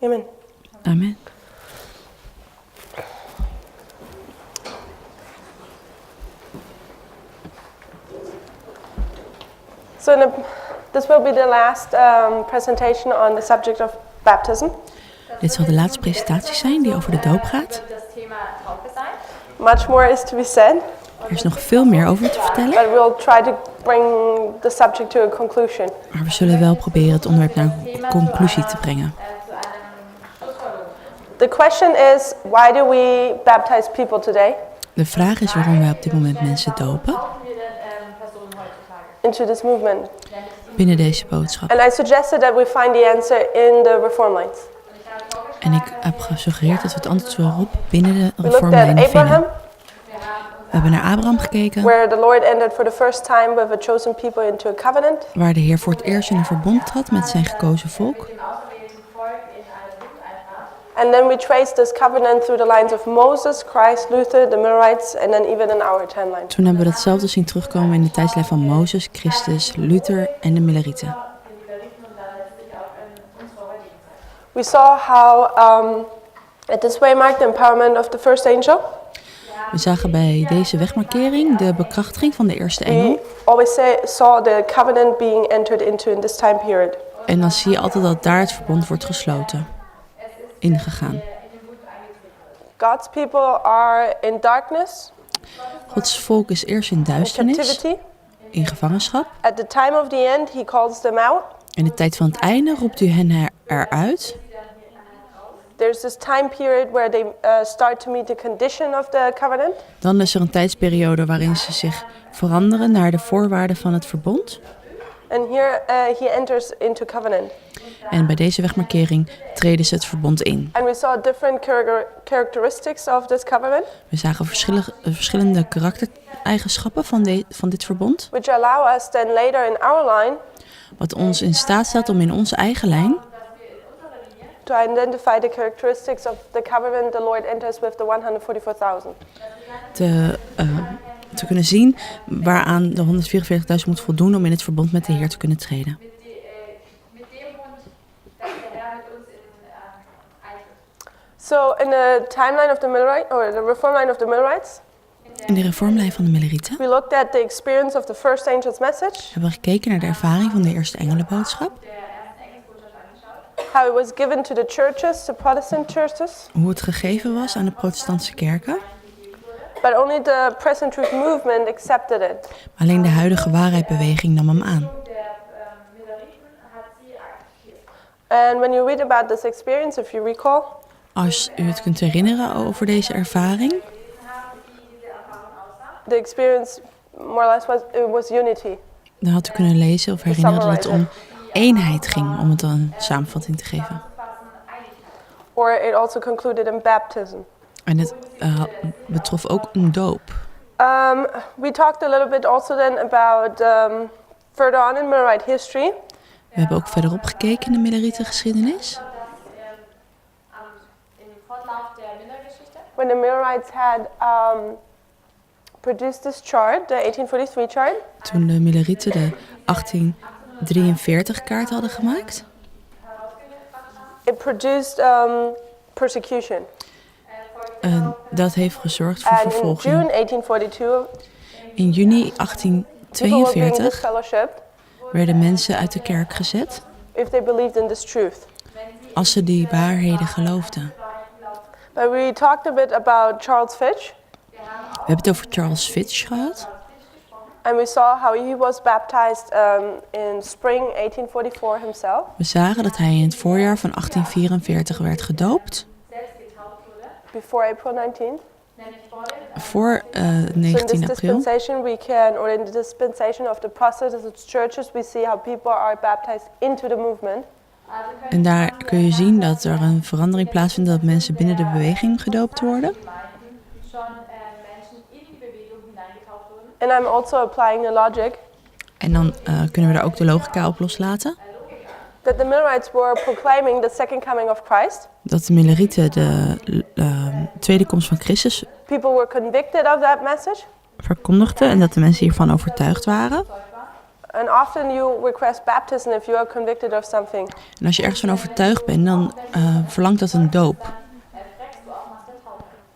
Amen. Amen. So this will be the last presentation on the subject of baptism. Dit zal de laatste presentatie zijn die over de doop gaat. Much more is to be said. Er is nog veel meer over te vertellen. But we'll try to bring the subject to a conclusion. Maar we zullen wel proberen het onderwerp naar een conclusie te brengen. The question is, why do we baptize people today? De vraag is waarom wij op dit moment mensen dopen Into this movement. binnen deze boodschap. And I suggested that we find the answer in the Reformlines. En ik heb gesuggereerd dat we het antwoord erop binnen de We looked Reformlijnen at Abraham, vinden. We hebben naar Abraham gekeken, where the Lord entered for the first time with a chosen people into a covenant. waar de Heer voor het eerst in een verbond trad met zijn gekozen volk. And then we traced this covenant through the lines of Moses, Christ, Luther, the Millerites, and then even in our timeline. Toen hebben we datzelfde zien terugkomen in de tijdslijn van Mozes, Christus, Luther en de Millerieten. We saw how at this way marked the empowerment of the first angel. We zagen bij deze wegmarkering de bekrachtiging van de eerste engel. We always saw the covenant being entered into in this time period. En dan zie je altijd dat daar het verbond wordt gesloten, ingegaan. God's people are in darkness, Gods volk is eerst in in duisternis, captivity. in gevangenschap. At the time of the end, he calls them out. In de tijd van het einde roept u hen eruit. There's this time period where they start to meet the condition of the covenant. Dan is er een tijdsperiode waarin ze zich veranderen naar de voorwaarden van het verbond. And here he enters into covenant. En bij deze wegmarkering treden ze het verbond in. And we saw different characteristics of this covenant, We zagen verschillende karaktereigenschappen van dit verbond. which allow us then later in our line Wat ons in staat stelt om in onze eigen lijn to identify the characteristics of the covenant the Lord enters with the 144,000. te kunnen zien waaraan de 144.000 moet voldoen om in het verbond met de Heer te kunnen treden. So in the timeline of the Millerite, or the Reformline of the Millerites, In de Reformlijn van de Millerieten we looked at the experience of the first angel's message, hebben we gekeken naar de ervaring van de eerste engelenboodschap. how it was given to the churches, the Protestant churches, Hoe het gegeven was aan de protestantse kerken. but only the present truth movement accepted it. Alleen de huidige waarheidbeweging nam hem aan. And when you read about this experience, if you recall, Als u het kunt herinneren over deze ervaring, the experience more or less was unity. dan had u kunnen lezen of herinneren dat het om eenheid ging, om het dan een samenvatting te geven. Or it also concluded in baptism. En het betrof ook een doop. We talked a little bit also then about further on in Millerite history. We hebben ook verderop gekeken in de Millerietengeschiedenis. When the Millerites had produced this chart, the 1843 chart, Toen de Millerieten de 1843 kaart hadden gemaakt. it produced persecution. Dat heeft gezorgd voor And in vervolging. June 1842, In juni people were being 1842 disfellowshipped werden mensen uit de kerk gezet if they believed in this truth. als ze die waarheden geloofden. But we talked a bit about Charles Fitch, We hebben het over Charles Fitch gehad. and we saw how he was baptized in spring 1844 himself. We zagen dat hij in het voorjaar van 1844 werd gedoopt. Before April 19th. Voor So in 19 this april. dispensation or in the dispensation of the process of its churches, we see how people are baptized into the movement. En daar kun je zien dat er een verandering plaatsvindt, dat mensen binnen de beweging gedoopt worden. And I'm also applying the logic En dan kunnen we daar ook de logica op loslaten. that the Millerites were proclaiming the second coming of Christ. Dat de Millerieten de tweede komst van Christus People were convicted of that message. verkondigden en dat de mensen hiervan overtuigd waren. And often you request baptism if you are convicted of something. En als je ergens van overtuigd bent, dan verlangt dat een doop.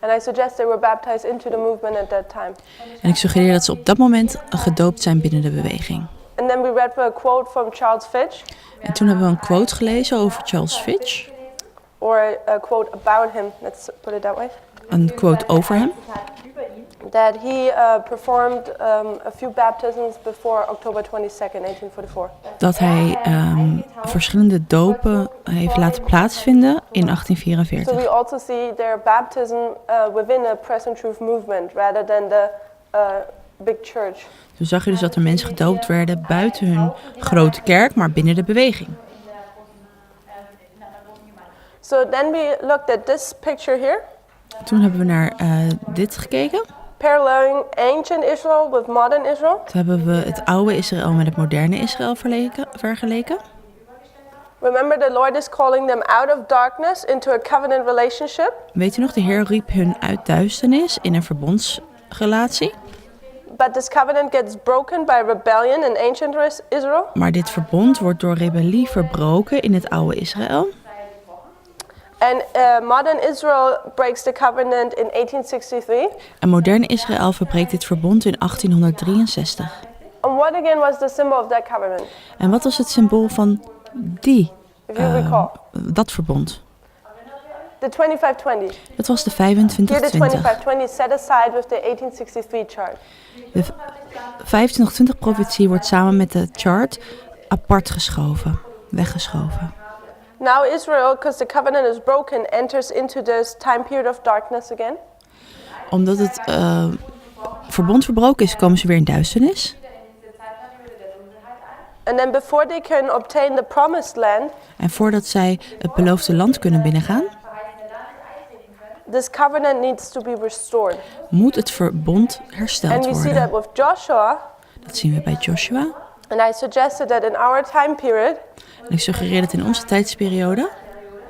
And I suggest they were baptized into the movement at that time. En ik suggereer dat ze op dat moment gedoopt zijn binnen de beweging. And then we read a quote from Charles Fitch. En toen hebben we een quote gelezen over Charles Fitch. Or a quote about him, let's put it that way. Een quote over hem. That he performed a few baptisms before October 22nd, 1844. Dat hij verschillende dopen heeft laten plaatsvinden in 1844. So we also see their baptism within a present truth movement rather than the big church. Toen zag je dus dat er mensen gedoopt werden buiten hun grote kerk, maar binnen de beweging. So then we looked at this picture here. Toen hebben we naar dit gekeken. Paralleling ancient Israel with modern Israel. Toen hebben we het oude Israël met het moderne Israël vergeleken. Remember, the Lord is calling them out of darkness into a covenant relationship. Weet u nog, de Heer riep hun uit duisternis in een verbondsrelatie. But this covenant gets broken by rebellion in ancient Israel. Maar dit verbond wordt door rebellie verbroken in het oude Israël. And modern Israel breaks the covenant in 1863. En moderne Israël verbreekt dit verbond in 1863. And what again was the symbol of that covenant? En wat was het symbool van If you recall. dat verbond? The 2520. Dat was de Here the 2520. 2520 set aside with the 1863 chart. De 2520 profetie wordt samen met de chart apart geschoven, weggeschoven. Now Israel, because the covenant is broken, enters into this time period of darkness again. Omdat het verbond verbroken is, komen ze weer in duisternis. And then before they can obtain the promised land, En voordat zij het beloofde land kunnen binnengaan, this covenant needs to be restored. moet het verbond And hersteld we see that worden. with Joshua. Dat zien we bij Joshua. And I suggested that in our time period, En ik suggereer dat in onze tijdsperiode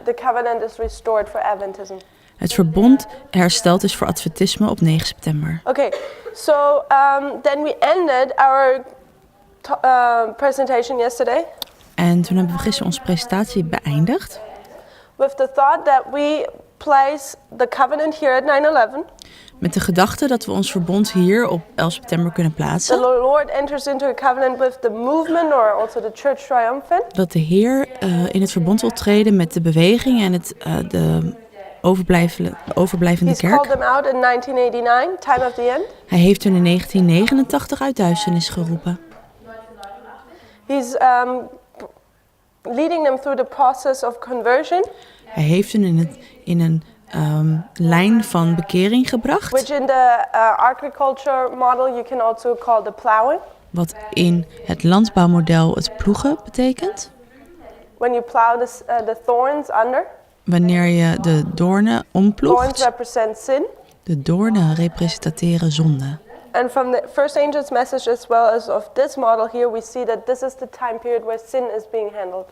the covenant is restored for Adventism. het verbond hersteld is voor Adventisme op 9 september. Okay, so then we ended our presentation yesterday En toen hebben we gisteren onze presentatie beëindigd with the thought that we place the covenant here at 9/11. met de gedachte dat we ons verbond hier op 11 september kunnen The plaatsen. Lord enters into a covenant with the movement or also the church triumphant. Dat de Heer in het verbond wil treden met de beweging en de overblijvende He's called kerk. them out in 1989, time of the end. Hij heeft hun in 1989 uit duisternis geroepen. He's leading them through the process of conversion, Hij heeft hen in een lijn van bekering gebracht. which in the agriculture model you can also call the plowing. Wat in het landbouwmodel het ploegen betekent. When you plow the thorns under. Wanneer je de doornen Thorns omploegt. represent sin. De doornen representeren zonde. And from the first angel's message as well as of this model here, we see that this is the time period where sin is being handled.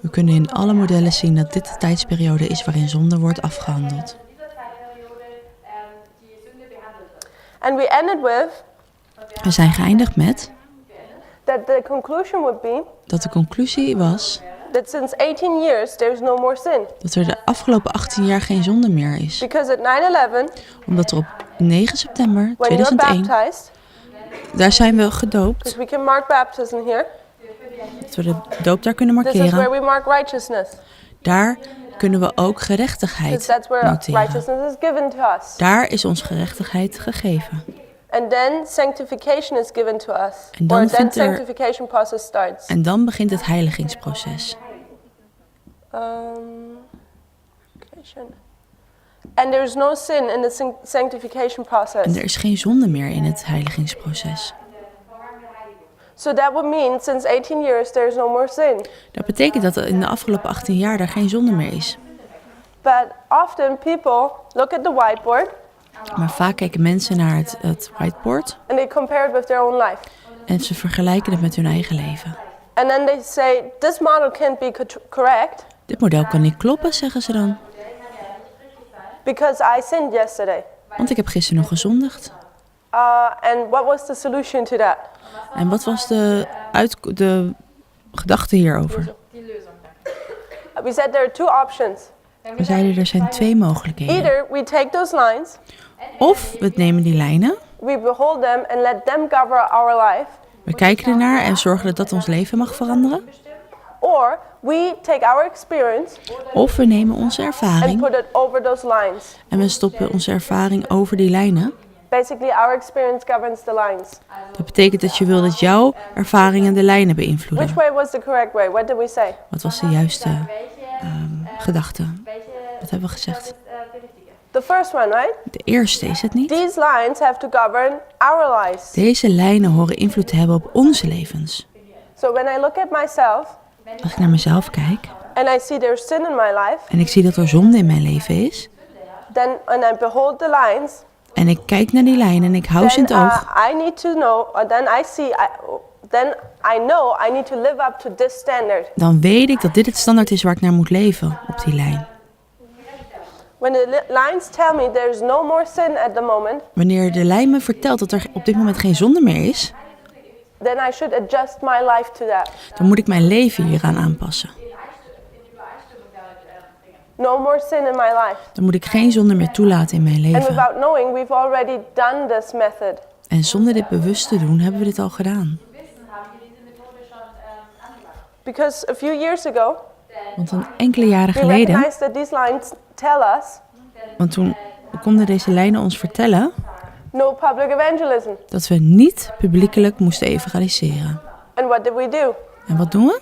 We kunnen in alle modellen zien dat dit de tijdsperiode is waarin zonde wordt afgehandeld. And we ended with We zijn geëindigd met that the conclusion would be dat de conclusie was that since 18 years there is no more sin. dat er de afgelopen 18 jaar geen zonde meer is. Because at 9/11, Omdat er op 9 september when you're 2001, baptized, daar zijn we gedoopt, because we can mark baptism here, dat we de doop daar kunnen this is where markeren. we mark righteousness. Daar kunnen we ook Because gerechtigheid that's where noteren. righteousness is given to us. Daar is ons gerechtigheid gegeven. And then sanctification is given to us. En dan Or then vindt er- sanctification process starts. En dan begint het heiligingsproces. And there is no sin in the sanctification process. En er is geen zonde meer in het heiligingsproces. So that would mean since 18 years there is no more sin. Dat betekent dat er in de afgelopen 18 jaar daar geen zonde meer is. But often people look at the whiteboard Maar vaak kijken mensen naar het whiteboard and they compare it with their own life. en ze vergelijken het met hun eigen leven. And then they say, this model can't be correct Dit model kan niet kloppen, zeggen ze dan. because I sinned yesterday. Want ik heb gisteren nog gezondigd. And what was the solution to that? En wat was de gedachte hierover? We said there are two options. We zeiden er zijn 2 mogelijkheden. Either we take those lines, Of we nemen die lijnen, we behold them and let them govern our life. we kijken ernaar en zorgen dat dat ons leven mag veranderen. Or we take our experience Of we nemen onze and ervaring put it over those lines. en we stoppen onze ervaring over die lijnen. Basically, our experience governs the lines. Dat betekent dat je wil dat jouw ervaringen de lijnen beïnvloeden. Which way was the correct way? What did we say? Wat was de juiste gedachte? Wat hebben we gezegd? The first one, right? De eerste is het niet. These lines have to govern our lives. Deze lijnen horen invloed te hebben op onze levens. So when I look at myself Als ik naar mezelf kijk and I see there's sin in my life, en ik zie dat er zonde in mijn leven is, then and I behold the lines, en ik kijk naar die lijnen en ik hou ze in het oog, I need to know, or then I know I need to live up to this standard. dan weet ik dat dit het standaard is waar ik naar moet leven op die lijn. When the lines tell me there's no more sin at the moment, Wanneer de lijn me vertelt dat er op dit moment geen zonde meer is, then I should adjust my life to that. dan moet ik mijn leven hieraan aanpassen. No more sin in my life. Dan moet ik geen zonde meer toelaten in mijn And leven. without knowing, we've already done this method. En zonder dit bewust te doen, hebben we dit al gedaan. Because a few years ago, Want een enkele jaren we geleden, recognized that these lines tell us want toen konden deze lijnen ons vertellen no public evangelism. dat we niet publiekelijk moesten evangeliseren. And what did we do? En wat doen we?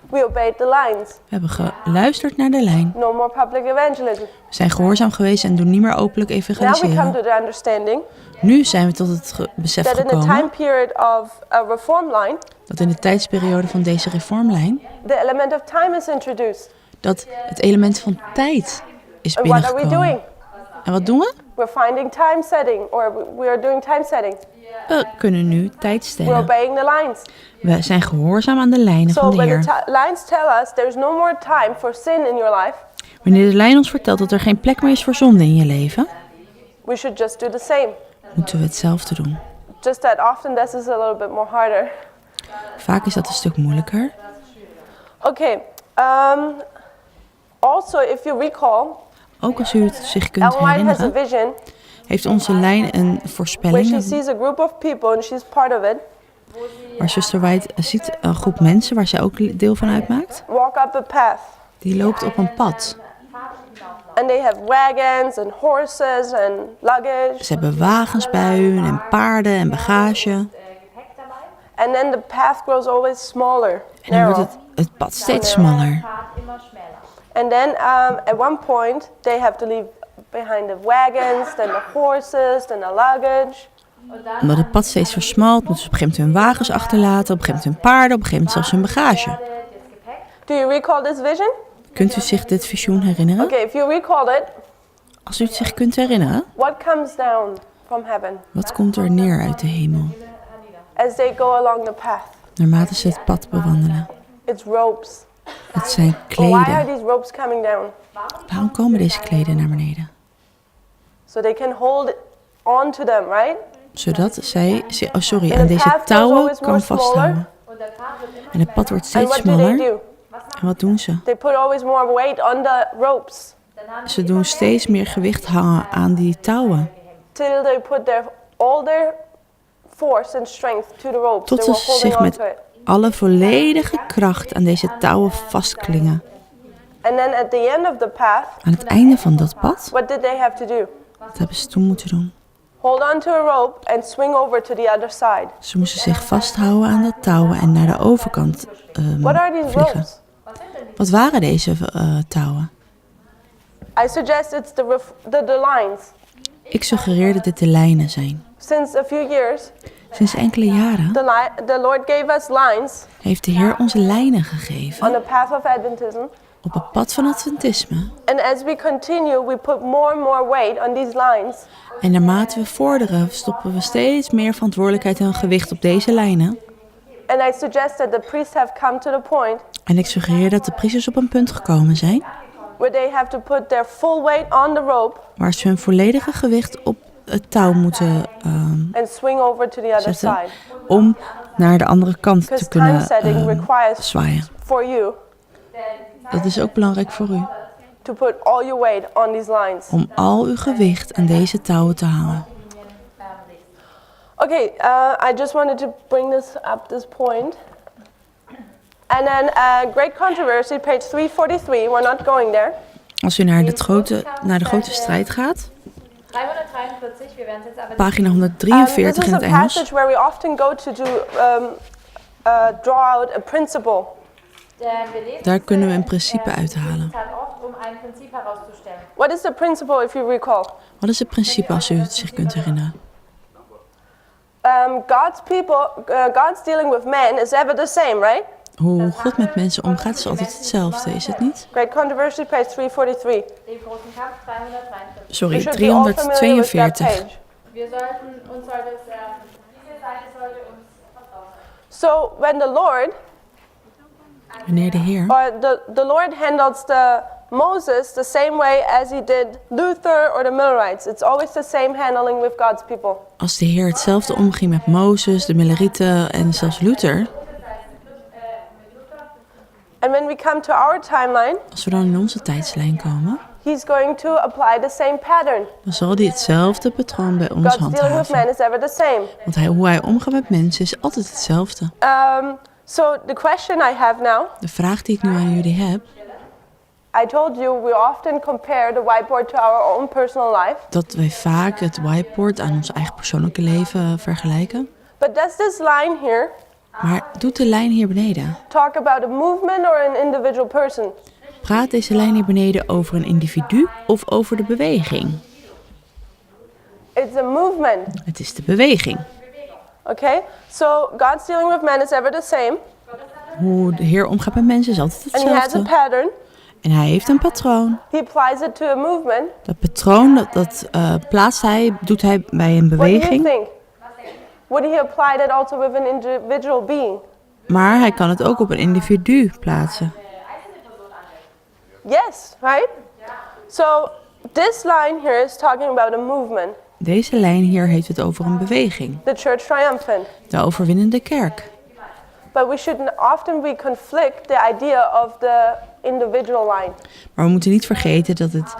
We obeyed the lines. We hebben geluisterd naar de lijn. No more public evangelism. We zijn gehoorzaam geweest en doen niet meer openlijk Now we come evangeliseren. to the understanding Nu zijn we tot het besef that in the time gekomen period of a Reformline, dat in de tijdsperiode van deze reformlijn, the element of time is introduced. dat het element van tijd is And what are we binnengekomen. doing? En wat doen we? We're finding time setting, or we are doing time setting. We kunnen nu tijd We're stellen. obeying the lines. We zijn gehoorzaam aan de lijnen So van de when the Heer. lines tell us there's no more time for sin in your life, Wanneer de lijn ons vertelt dat er geen plek meer is voor zonde in je leven, we should just do the same. moeten we hetzelfde doen. Just that often this is a little bit more harder. Vaak is dat een stuk moeilijker. Okay. Also, if you recall, Ook als u het zich kunt Ellen White has a herinneren, vision heeft onze lijn een where voorspelling she sees a group of people and she's part of it, waar zuster White ziet een groep mensen waar zij ook deel van uitmaakt. walk up a path. Die loopt op een pad. And they have wagons and horses and luggage. Ze hebben wagens bij hun en paarden en bagage. And then the path grows always smaller, En dan wordt narrow. het pad steeds smaller. And then at one point they have to leave behind the wagons, then the horses, then the luggage. Omdat het pad steeds versmalt, moeten ze op een gegeven moment hun wagens achterlaten, op een gegeven moment hun paarden, op een gegeven moment zelfs hun bagage. Do you recall this vision? Kunt u zich dit visioen herinneren? Okay, if you recall it, Als u het zich kunt herinneren, what comes down from heaven wat komt er neer uit de hemel? as they go along the path? Naarmate ze het pad bewandelen. It's ropes. Het zijn Why are kleden. these ropes coming down? Waarom komen deze kleden naar beneden? So they can hold on to them, right? Zodat zij aan And the deze path goes touwen always more kan smaller. vasthouden. En het pad wordt And steeds what do they smaller. do? En wat doen ze? They put always more weight on the ropes Ze doen steeds meer gewicht hangen aan die touwen. till they put all their force and strength to the ropes. Tot They were ze holding zich on met to it. alle volledige kracht aan deze touwen vastklingen. And then at the end of the path, Aan het einde van dat pad, what did they have to do? wat hebben ze toen moeten doen? Hold on to a rope and swing over to the other side. Ze moesten zich vasthouden aan dat touwen en naar de overkant What are these vliegen. ropes? Wat waren deze touwen? I suggest it's the lines. Ik suggereer dat dit de lijnen zijn. Since a few years, Sinds enkele jaren the Lord gave us lines heeft de Heer ons lijnen on gegeven the path of Adventism. op het pad van Adventisme. And as we continue, we put more and more weight on these lines. En naarmate we vorderen, stoppen we steeds meer verantwoordelijkheid en gewicht op deze lijnen. And I suggest that the priests have come to the point En ik suggereer dat de priesters op een punt gekomen zijn where they have to put their full weight on the rope waar ze hun volledige gewicht op het touw moeten and swing over to the other zetten side. om naar de andere kant te Because time kunnen setting requires zwaaien. for you Dat is ook belangrijk voor u, to put all your weight on these lines. om al uw gewicht aan deze touwen te hangen. Okay, I just wanted to bring this up this point. And then Great Controversy, page 343. We're not going there. Als u naar de grote strijd gaat, 343, we werden jetzt aber pagina This 143 is in a het Engels. passage where we often go to draw out a principle. Daar kunnen we een principe uithalen. ein Prinzip herauszustellen. What is the principle, if you recall? Wat is het principe als u het zich kunt herinneren? God's dealing with man is ever the same, right? Hoe God met mensen omgaat is altijd hetzelfde, is het niet? Great Controversy, page 343. Den großen Kampf 343. Sorry, We should be all familiar with that 342. page. Wir sollten uns sollte es, diese Seite sollte uns vertraut sein. So when the Lord, Wanneer de Heer, or the Lord handles Moses the same way as he did Luther or the Millerites. It's always the same handling with God's people. als de Heer hetzelfde omging met Mozes, de Millerieten en zelfs Luther, And when we come to our timeline, als we dan in onze tijdslijn komen, he's going to apply the same pattern. dan zal hij hetzelfde patroon bij ons God's dealing with man handhaven. is ever the same. Want hoe hij omgaat met mensen is altijd hetzelfde. So the question I have now, De vraag die ik nu aan jullie heb, I told you we often compare the whiteboard to our own personal life. dat wij vaak het whiteboard aan ons eigen persoonlijke leven vergelijken. But does this line here Maar doet de lijn hier beneden? talk about a movement or an individual person? Praat deze lijn hier beneden over een individu of over de beweging? It's a movement. Het is de beweging. Okay? So God's dealing with man is ever the same. Hoe de Heer omgaat met mensen is altijd And he has a hetzelfde. pattern. En hij heeft een patroon. He applies it to a movement. Dat patroon, plaatst hij, doet hij bij een What do you beweging. think? Would he apply that also with an individual being? Maar hij kan het ook op een individu plaatsen. Yes, right? So this line here is talking about a movement. Deze lijn hier heeft het over een beweging. The church triumphant. De overwinnende kerk. But we shouldn't often conflict the idea of the individual line. Maar we moeten niet vergeten dat het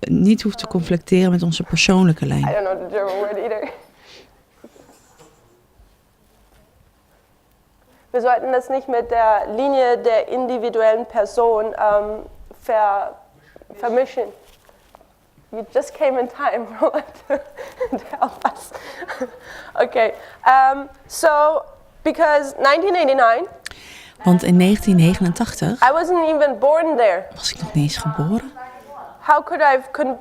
niet hoeft te conflicteren met onze persoonlijke I lijn. don't know the German word either. Wir sollten das nicht mit der Linie der individuellen Person vermischen. You just came in time, Roland, to help us. Okay, so because 1989, Want in 1989 I wasn't even born there. was ik nog niet eens geboren. How could I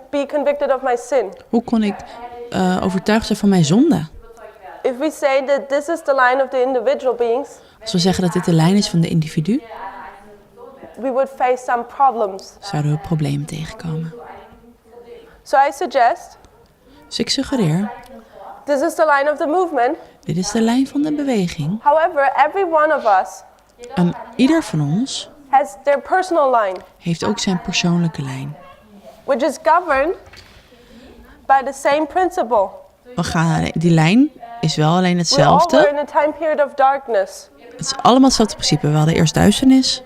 be convicted of my sin? Hoe kon ik overtuigd zijn van mijn zonde? If we say that this is the line of the individual beings, Als we zeggen dat dit de lijn is van de individu, we would face some problems. zouden we problemen tegenkomen. So I suggest, Dus ik suggereer, this is the line of the movement. dit is de lijn van de beweging. However, every one of us En ieder van ons has their personal line, heeft ook zijn persoonlijke lijn. which is governed by the same principle. Die lijn is wel alleen We all were hetzelfde. in a time period of darkness. Het is allemaal hetzelfde principe. We hadden eerst duisternis.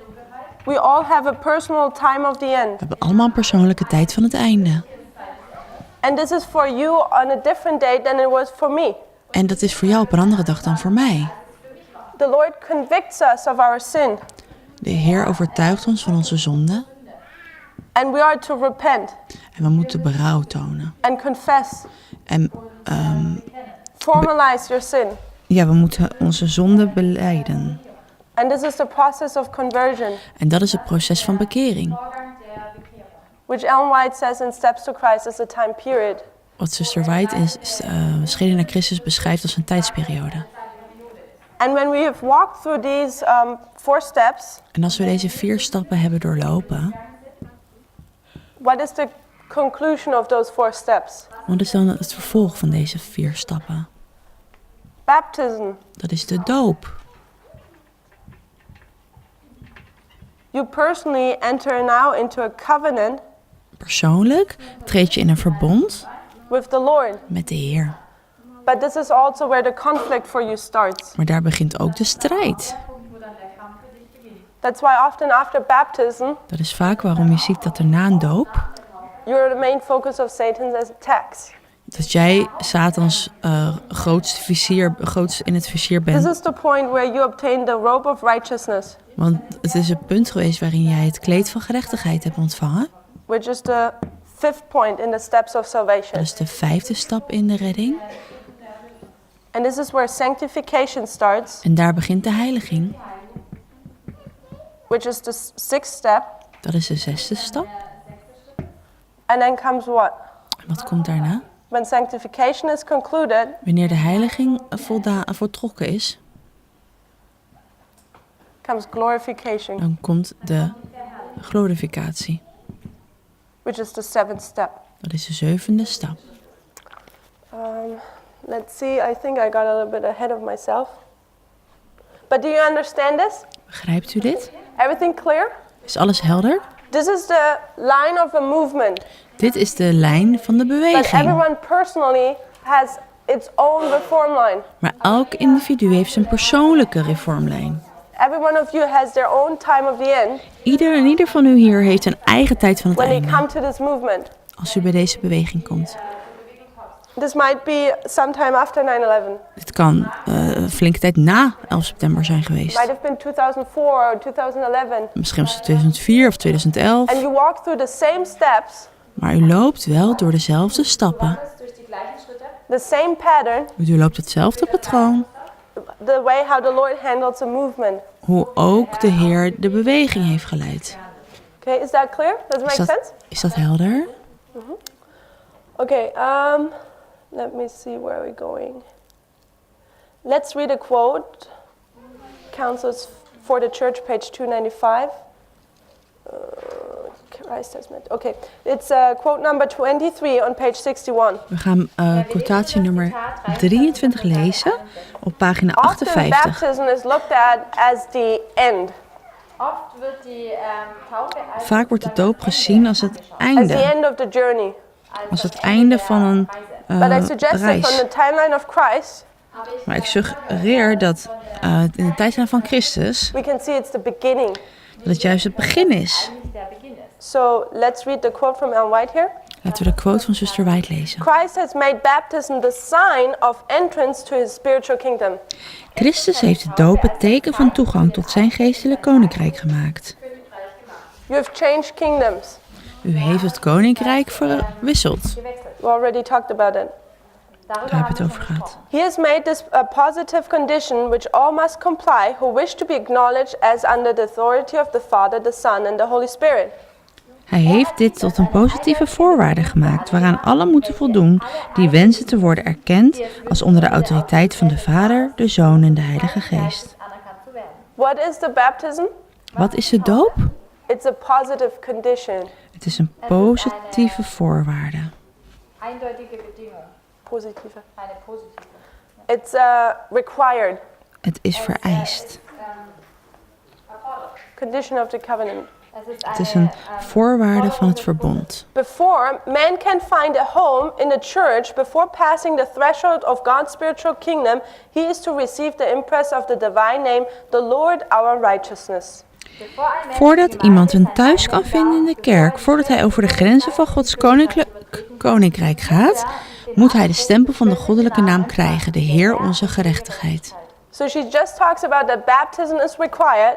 We all have a personal time of the end. We hebben allemaal een persoonlijke tijd van het einde. And this is for you on a different date than it was for me. En dat is voor jou op een andere dag dan voor mij. The Lord convicts us of our sin, De Heer overtuigt ons van onze zonde. and we are to repent En we moeten berouw tonen. and confess. En Formalize your sin. ja, we moeten onze zonde belijden. And this is the process of conversion, En dat is het proces van bekering. which Ellen White says in Steps to Christ is a time period. Wat zuster White in Schreden naar Christus beschrijft als een tijdsperiode. And when we have walked through these 4 steps, En als we deze 4 stappen hebben doorlopen, what is the conclusion of those 4 steps? wat is dan het vervolg van deze 4 stappen? Baptism. Dat is de doop. You personally enter now into a covenant Persoonlijk treed je in een verbond with the Lord. met de Heer. But this is also where the conflict for you starts. Maar daar begint ook de strijd. Wo dann der Kampf für dich beginnt. That's why often after baptism, Dat is vaak waarom je ziet dat er na een doop, you're the main focus of Satan's attacks. dat jij Satans grootst in het vizier This bent. is the point where you obtain the robe of righteousness, Want het is een punt geweest waarin jij het kleed van gerechtigheid hebt ontvangen. which is the 5th point in the steps of Dat salvation. is de 5e stap in de redding. And this is where sanctification starts, En daar begint de heiliging. which is the 6th step. Dat is de 6e stap. And then comes what? En wat komt daarna? When sanctification is concluded, Wanneer de heiliging voltrokken is, comes glorification, dan komt de glorificatie. which is the 7th step. Dat is de 7e stap. Let's see, I think I got a little bit ahead of myself. But do you understand this? Begrijpt u dit? Everything clear? Is alles helder? This is the line of a movement. Dit is de lijn van de But beweging. everyone personally has its own reformline. Maar elk individu heeft zijn persoonlijke reformlijn. Every one of you has their own time of the end Ieder van u hier heeft een eigen tijd van het when you come einde. to this movement. Als u bij deze beweging komt. This might be sometime after 9/11. Dit kan een flinke tijd na 11 september zijn Might geweest. have been 2004 or 2011. Misschien was het 2004 of 2011. And you walk through the same steps, Maar u loopt wel door dezelfde stappen. Durch die gleichen Schritte. the same pattern, U loopt hetzelfde patroon. the way how the Lord handles a movement. Hoe ook de Heer de beweging heeft geleid. Okay, is that clear? Does it make sense? Is dat helder? Okay, let me see where we're going. Let's read a quote. Counsels for the Church, page 295. Christ has met. Okay, it's quote number 23 on page 61. We gaan quotatie nummer 23 lezen op pagina Often 58. baptism is looked at as the end, Oft wird die Taufe als Vaak wordt de doop gezien als het as the einde. end of the journey. Als het einde van een But I suggest that from reis. the timeline of Christ, Maar ik suggereer dat in de tijdlijn van Christus, we can see it's the beginning. dat het juist het begin is. der Beginn ist. So let's read the quote from Ellen White here. Laten we de quote van zuster White lezen. Christ has made baptism the sign of entrance to his spiritual kingdom. Christus heeft de doop het teken van toegang tot zijn geestelijk koninkrijk gemaakt. You have changed kingdoms. U heeft het koninkrijk verwisseld. We already talked about it. Daar heb je het over gehad. He has made this a positive condition which all must comply who wish to be acknowledged as under the authority of the Father, the Son and the Holy Spirit. Hij heeft dit tot een positieve voorwaarde gemaakt, waaraan allen moeten voldoen die wensen te worden erkend als onder de autoriteit van de Vader, de Zoon en de Heilige Geest. Anerkannt zu werden. What is the baptism? Wat is de doop? It's a positive condition. Het is een positieve voorwaarde. Eindeutige Bedingung. Positive. Eine positive. It's required. Het is vereist. Condition of the covenant. Het is een voorwaarde van het verbond. Before man can find a home in the church, before passing the threshold of God's spiritual kingdom, he is to receive the impress of the divine name, the Lord our righteousness. Voordat iemand een thuis kan vinden in de kerk, voordat hij over de grenzen van Gods koninkrijk gaat, moet hij de stempel van de goddelijke naam krijgen, de Heer onze gerechtigheid. So she just talks about that baptism is required.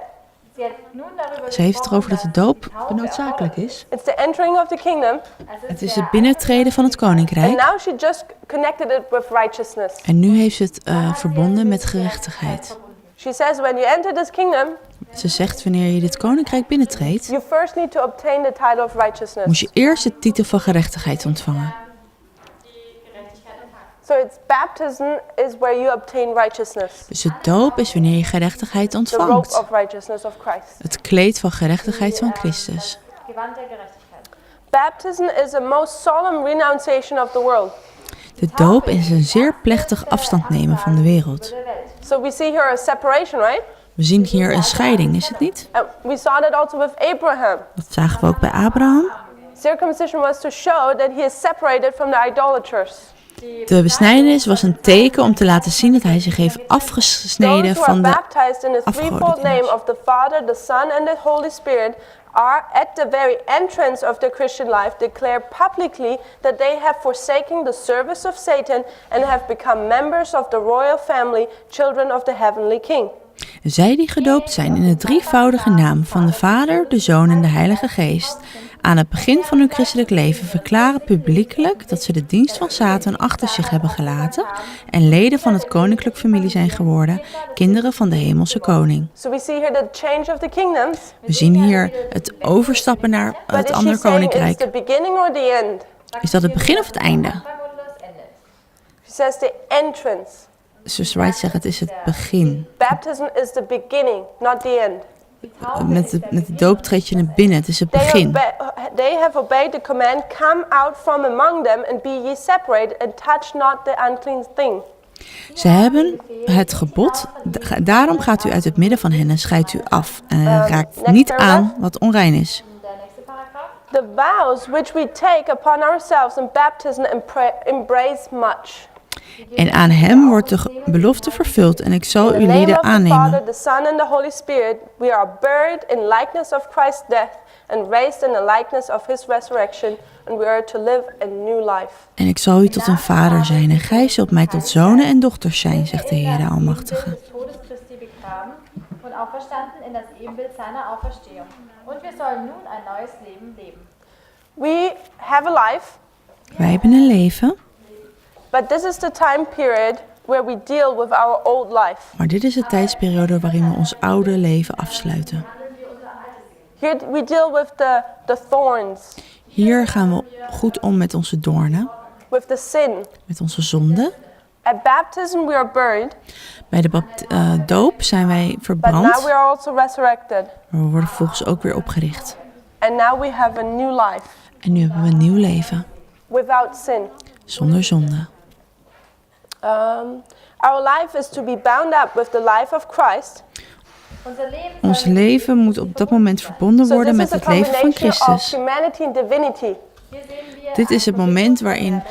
Sie hat nun darüber Ze heeft het erover dat de doop noodzakelijk is. It's the entering of the kingdom. Het is het binnentreden van het And koninkrijk. now she just connected it with righteousness. En nu heeft ze het verbonden met gerechtigheid. She says when you enter this kingdom, Ze zegt, wanneer je dit koninkrijk binnentreedt, you first need to obtain the title of righteousness. moet je eerst de titel van gerechtigheid ontvangen. So it's baptism is where you obtain righteousness. Dus de doop is wanneer je gerechtigheid The robe ontvangt. of righteousness of Christ. Het kleed van gerechtigheid van Christus. Gewand der Gerechtigkeit. Baptism is a most solemn renunciation of the world. De doop is een zeer plechtig afstand nemen van de wereld. So we see here a separation, right? We zien hier een scheiding, is het niet? And we saw that also with Abraham. Dat zagen we ook bij Abraham. Circumcision was to show that he is separated from the idolaters. De besnijdenis was een teken om te laten zien dat hij zich heeft afgesneden Those who are van de baptized in the threefold name afgodendienaars. of the Father, the Son, and the Holy Spirit are at the very entrance of the Christian life declare publicly that they have forsaken the service of Satan and have become members of the royal family, children of the heavenly King. Zij die gedoopt zijn in de drievoudige naam van de Vader, de Zoon en de Heilige Geest, aan het begin van hun christelijk leven verklaren publiekelijk dat ze de dienst van Satan achter zich hebben gelaten en leden van het koninklijk familie zijn geworden, kinderen van de hemelse koning. So we see here the change of the kingdoms. We zien hier het overstappen naar But het is andere she saying it's koninkrijk. the beginning or the end? Is dat het begin of het einde? She says the entrance. Zus Wright zegt het is het begin. Baptism is the beginning, not the end. Met de doop treed je naar binnen, het is het begin. They have obeyed the command, come out from among them and be ye separate and touch not the unclean thing. Ze hebben het gebod, daarom gaat u uit het midden van hen en scheidt u af. En raakt niet aan wat onrein is. The vows which we take upon ourselves in baptism embrace much. En aan hem wordt de belofte vervuld en ik zal In uw the name lieden of the Father, aannemen. the Son and the Holy Spirit, we are buried in likeness of Christ's death and raised in the likeness of his resurrection, and we are to live a new life. En ik zal u tot een vader zijn en gij zult mij tot zonen en dochters zijn, zegt de Heer de Almachtige. des Todes Christi begraben und auferstanden in das Ebenbild seiner Auferstehung. Und wir sollen nun ein neues Leben leben. We have a life, Wij hebben een leven, but this is the time period where we deal with our old life. maar dit is de tijdsperiode waarin we ons oude leven afsluiten. Here we deal with the thorns, Hier gaan we goed om met onze doornen, with the sin. met onze zonden. At baptism we are buried, Bij de doop zijn wij but now verbrand, we are also resurrected. maar we worden vervolgens ook weer opgericht. And now we have a new life, En nu hebben we een nieuw leven, without sin. zonder zonde. Our life is to be bound up with the life of Christ. Unser Leben Ons leven moet op dat moment verbonden So worden this met is a het leven van combination of Christus. humanity and divinity. hier sehen wir Dit is het moment waarin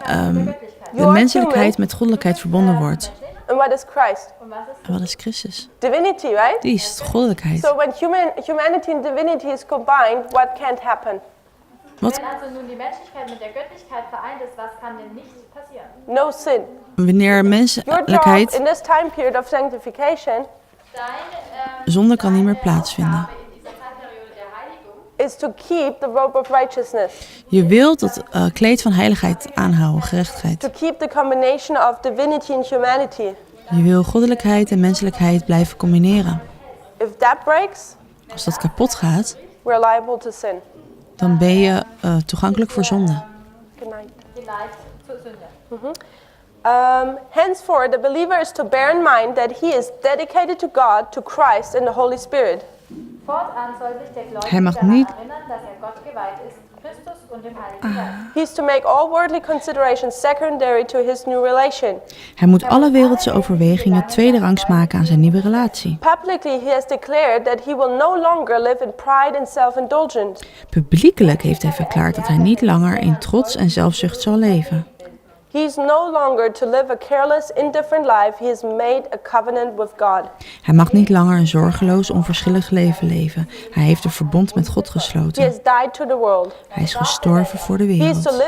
de You are menselijkheid human. met goddelijkheid verbonden wordt. And what is Christ? und was ist En wat is Christus? Divinity, right? Die is goddelijkheid. So when humanity and divinity is combined, what can't happen? Wat, Wenn also nun die Menschlichkeit mit der Göttlichkeit vereint ist, was kann denn nicht passieren? No sin. wanneer Your job menselijkheid in this time period of sanctification zonde kan niet meer plaatsvinden. in dieser Zeitperiode der Heiligung is to keep the robe of righteousness, Je wilt dat kleed van heiligheid aanhouden, gerechtigheid. to keep the combination of divinity and humanity. Je wil goddelijkheid en menselijkheid blijven combineren. If that breaks, Als dat kapot gaat, we're liable to sin. dan ben je toegankelijk voor zonde. Good night. vielleicht zur Sünde. Henceforth, the believer is to bear in mind that he is dedicated to God, to Christ, and the Holy Spirit. Fortan soll sich der Gläubige Hij mag daran niet- erinnern, dass Gott geweiht ist, Christus und dem Heiligen Geist. He is to make all worldly considerations secondary to his new relation. Hij moet alle wereldse overwegingen tweederangs maken aan zijn nieuwe relatie. Publicly, he has declared that he will no longer live in pride and self-indulgence. Publiekelijk heeft hij verklaard dat hij niet langer in trots en zelfzucht zal leven. He is no longer to live a careless, indifferent life. He has made a covenant with God. Hij mag niet langer een zorgeloos, onverschillig leven leven. Hij heeft een verbond met God He gesloten. has died to the world. Hij is gestorven voor de He is to wereld.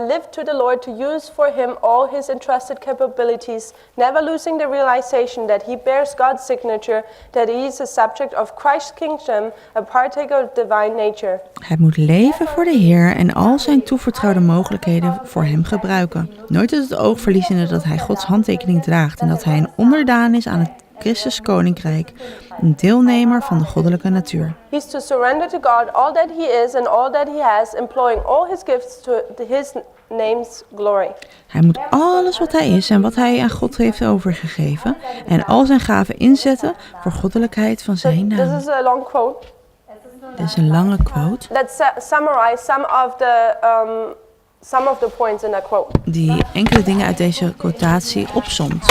live to the Lord to use for him all his entrusted capabilities, never losing the realization that he bears God's signature, that he is a subject of Christ's kingdom, a partaker of divine nature. Hij moet leven voor de Heer en al zijn toevertrouwde mogelijkheden voor hem gebruiken. Nooit uit het oog verliezende dat hij Gods handtekening draagt en dat hij een onderdaan is aan het Christus Koninkrijk, een deelnemer van de goddelijke natuur. He is to surrender to God all that he is and all that he has, employing all his gifts to his name's glory. Hij moet alles wat hij is en wat hij aan God heeft overgegeven en al zijn gaven inzetten voor goddelijkheid van zijn This naam. is a long quote Dit is een lange quote that summarizes some of the points in that quote. die enkele dingen uit deze quotatie opsomt.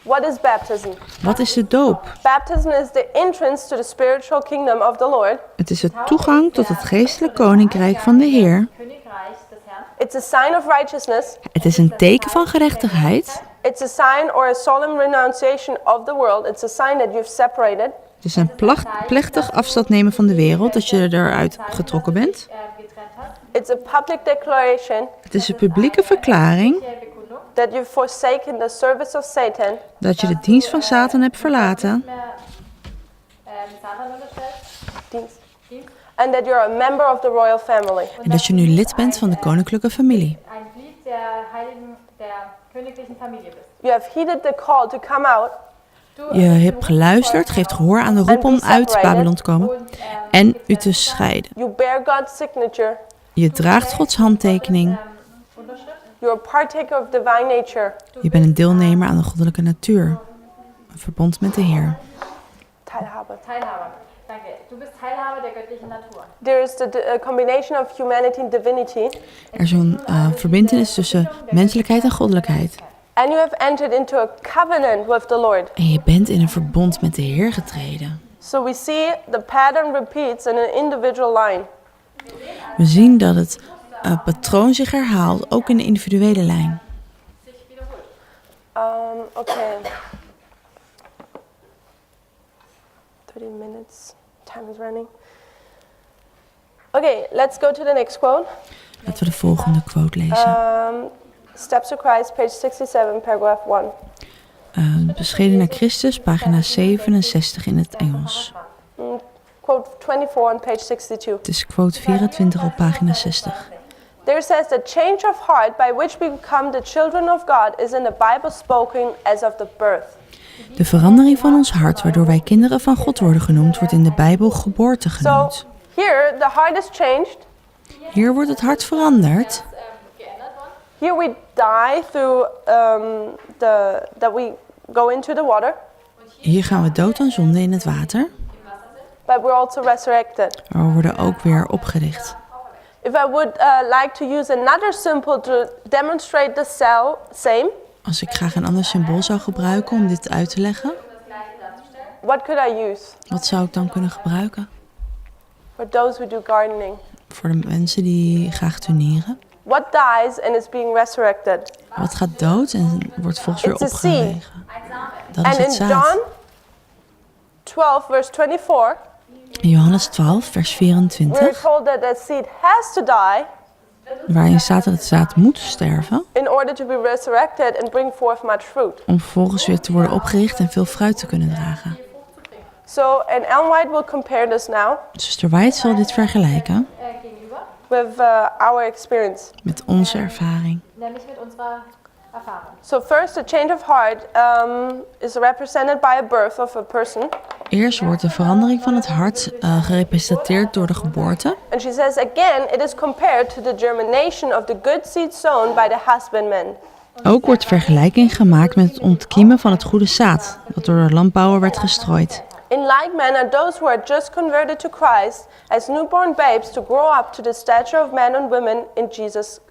What is baptism? Wat is de doop? Baptism is the entrance to the spiritual kingdom of the Lord. Het is de toegang tot het geestelijk koninkrijk van de Heer. Königreich des Herrn. It's a sign of righteousness. Het is een teken van gerechtigheid. It's a sign or a solemn renunciation of the world. It's a sign that you've separated. Het is een plechtig afstand nemen van de wereld, dat je eruit getrokken bent. It's a public declaration Het is een publieke verklaring that you've forsaken the service of Satan dat je de dienst van Satan hebt verlaten. and that you're a member of the royal family. En dat je nu lid bent van de koninklijke familie. You have heeded the call to come out Je hebt geluisterd, geeft gehoor aan de roep om uit Babylon te komen en u te scheiden. You bear God's signature. Je draagt Gods handtekening. You're a partaker of divine nature. Je bent een deelnemer aan de goddelijke natuur. Een verbond met de Heer. Teilhabe. Danke. Du bist Teilhaber der göttlichen Natur. There is the combination of humanity and divinity. Er is een verbintenis tussen menselijkheid en goddelijkheid. And you have entered into a covenant with the Lord. En je bent in een verbond met de Heer getreden. So we see the pattern repeats in an individual line. We zien dat het patroon zich herhaalt, ook in de individuele lijn. Okay. 30 minutes. Time is running. Okay, let's go to the next quote. Laten we de volgende quote lezen. Steps of Christ, page 67, paragraph 1. Beschreven naar Christus, pagina 67 in het Engels. Quote 24 on page 62. Het is quote 24 op pagina 60. There says the change of heart by which we become the children of God is in the Bible spoken as of the birth. De verandering van ons hart, waardoor wij kinderen van God worden genoemd, wordt in de Bijbel geboorte genoemd. So here the heart is changed. Hier wordt het hart veranderd. Here we die through that we go into the water. Hier gaan we dood aan zonde in het water. But we're also resurrected. Maar we worden ook weer opgericht. If I would like to use another symbol to demonstrate the same. Als ik graag een ander symbool zou gebruiken om dit uit te leggen, What could I use? wat zou ik dan kunnen gebruiken? For those who do gardening. Voor de mensen die graag tuinieren. What dies and is being resurrected? Wat gaat dood en wordt volgens weer It's a seed. opgeheven? Dat is And het in zaad. John 12 verse 24, In Johannes 12, vers we're 24, told that the seed has to die waarin staat dat het zaad moet sterven, in order to be resurrected and bring forth much fruit. om vervolgens weer te worden opgericht en veel fruit te kunnen dragen. So, and Ellen White will compare this now Zuster White zal dit vergelijken with our experience. met onze ervaring. Nämlich mit unserer Erfahrung. So first, the change of heart is represented by a birth of a person. Eerst wordt de verandering van het hart gerepresenteerd door de geboorte. And she says again, it is compared to the germination of the good seed sown by the husbandman. Ook wordt vergelijking gemaakt met het ontkiemen van het goede zaad, dat door de landbouwer werd gestrooid. In like manner, those who are just converted to Christ, as newborn babes, to grow up to the stature of men and women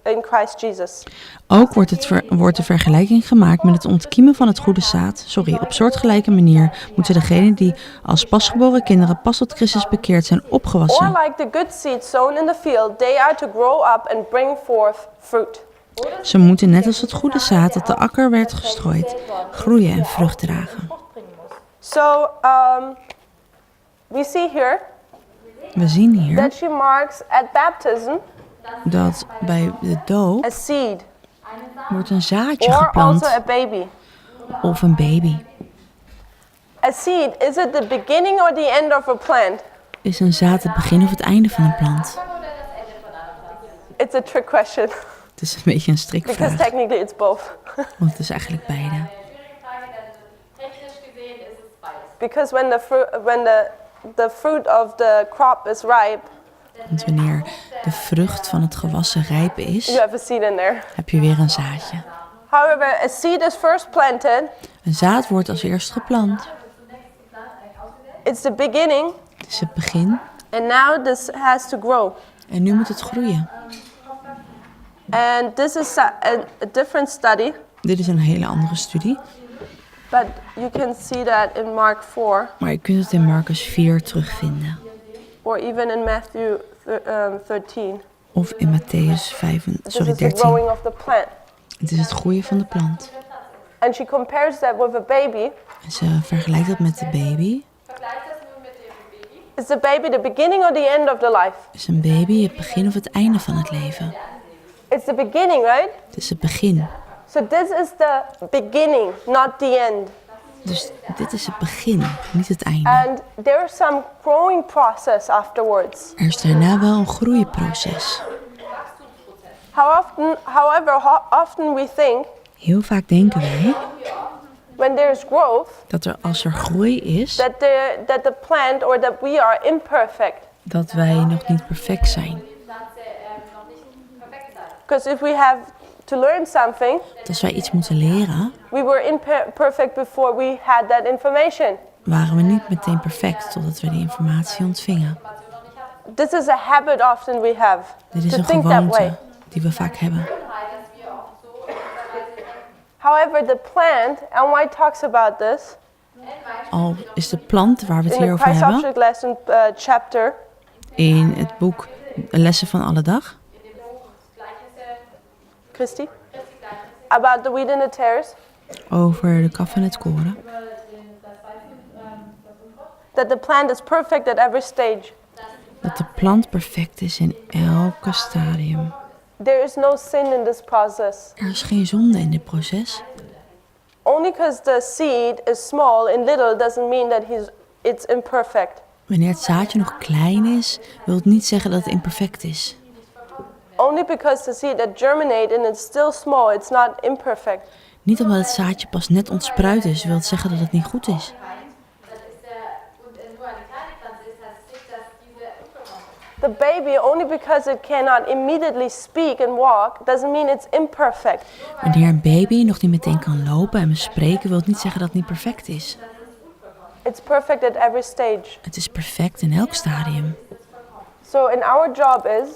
in Christ Jesus. Ook wordt de vergelijking gemaakt met het ontkiemen van het goede zaad. Op soortgelijke manier moeten degenen die als pasgeboren kinderen pas tot Christus bekeerd zijn Or opgewassen. like the good seed sown in the field, they are to grow up and bring forth fruit. Ze moeten net als het goede zaad dat de akker werd gestrooid, groeien en vrucht dragen. So we see here We zien hier that she marks at baptism dat bij de doop a seed wordt een zaadje or geplant also a baby. of een baby. A seed, is it the beginning or the end of a plant? Is een zaad het begin of het einde van een plant? It's a trick question Het is een beetje een because strikvraag, technically it's both. want het is eigenlijk beide. Because when the fruit of the crop is ripe, Want wanneer de vrucht van het gewassen rijp you is, have a seed in there. heb je weer een zaadje. However, a seed is first planted. Een zaad wordt als eerst geplant. It's the beginning, Het is het begin and now this has to grow. en nu moet het groeien. And this is a different study, Dit is een hele andere studie, but you can see that in Mark 4 maar je kunt het in Marcus 4 terugvinden. or even in Matthew 13. Of in Matthäus 13. This is the growing of the plant. Het is het groeien van de plant. And she compares that with a baby. En ze vergelijkt dat met de baby. Is the baby the beginning or the end of the life? Is een baby het begin of het einde van het leven? It's the beginning, right? Het is het begin. So this is the beginning, not the end. Dus dit is het begin, niet het einde. And there's some growing process afterwards. Er is daarna wel een groeiproces. However, often we think Heel vaak denken wij when there's growth dat als er groei is, that the plant or that we are imperfect. dat wij nog niet perfect zijn. Because if we have to learn something, Dat als wij iets moeten leren, we were imperfect before we had that information. waren we niet meteen perfect totdat we die informatie ontvingen. This is a habit often we have Dit is to een think that way. gewoonte die we vaak hebben. However, the plant, and why talks about this Al is de plant waar we het in hier the over Christ hebben, Object Lesson chapter, in het boek Lessen van alle dag, Christy, about the wheat and the tares, over de kaf en het koren, that the plant is perfect at every stage. dat de plant perfect is in elke stadium. There is no sin in this process. Er is geen zonde in dit proces. Only because the seed is small and little doesn't mean that it's imperfect. Wanneer het zaadje nog klein is, wil het niet zeggen dat het imperfect is. Only because the seed that germinates and it's still small, it's not imperfect. Niet omdat het zaadje pas net ontspruit is, wil het zeggen dat het niet goed is. The baby, only because it cannot immediately speak and walk, doesn't mean it's imperfect. Wanneer een baby nog niet meteen kan lopen en bespreken, wil het niet zeggen dat het niet perfect is. It's perfect at every stage. Het is perfect in elk stadium. So, and our job is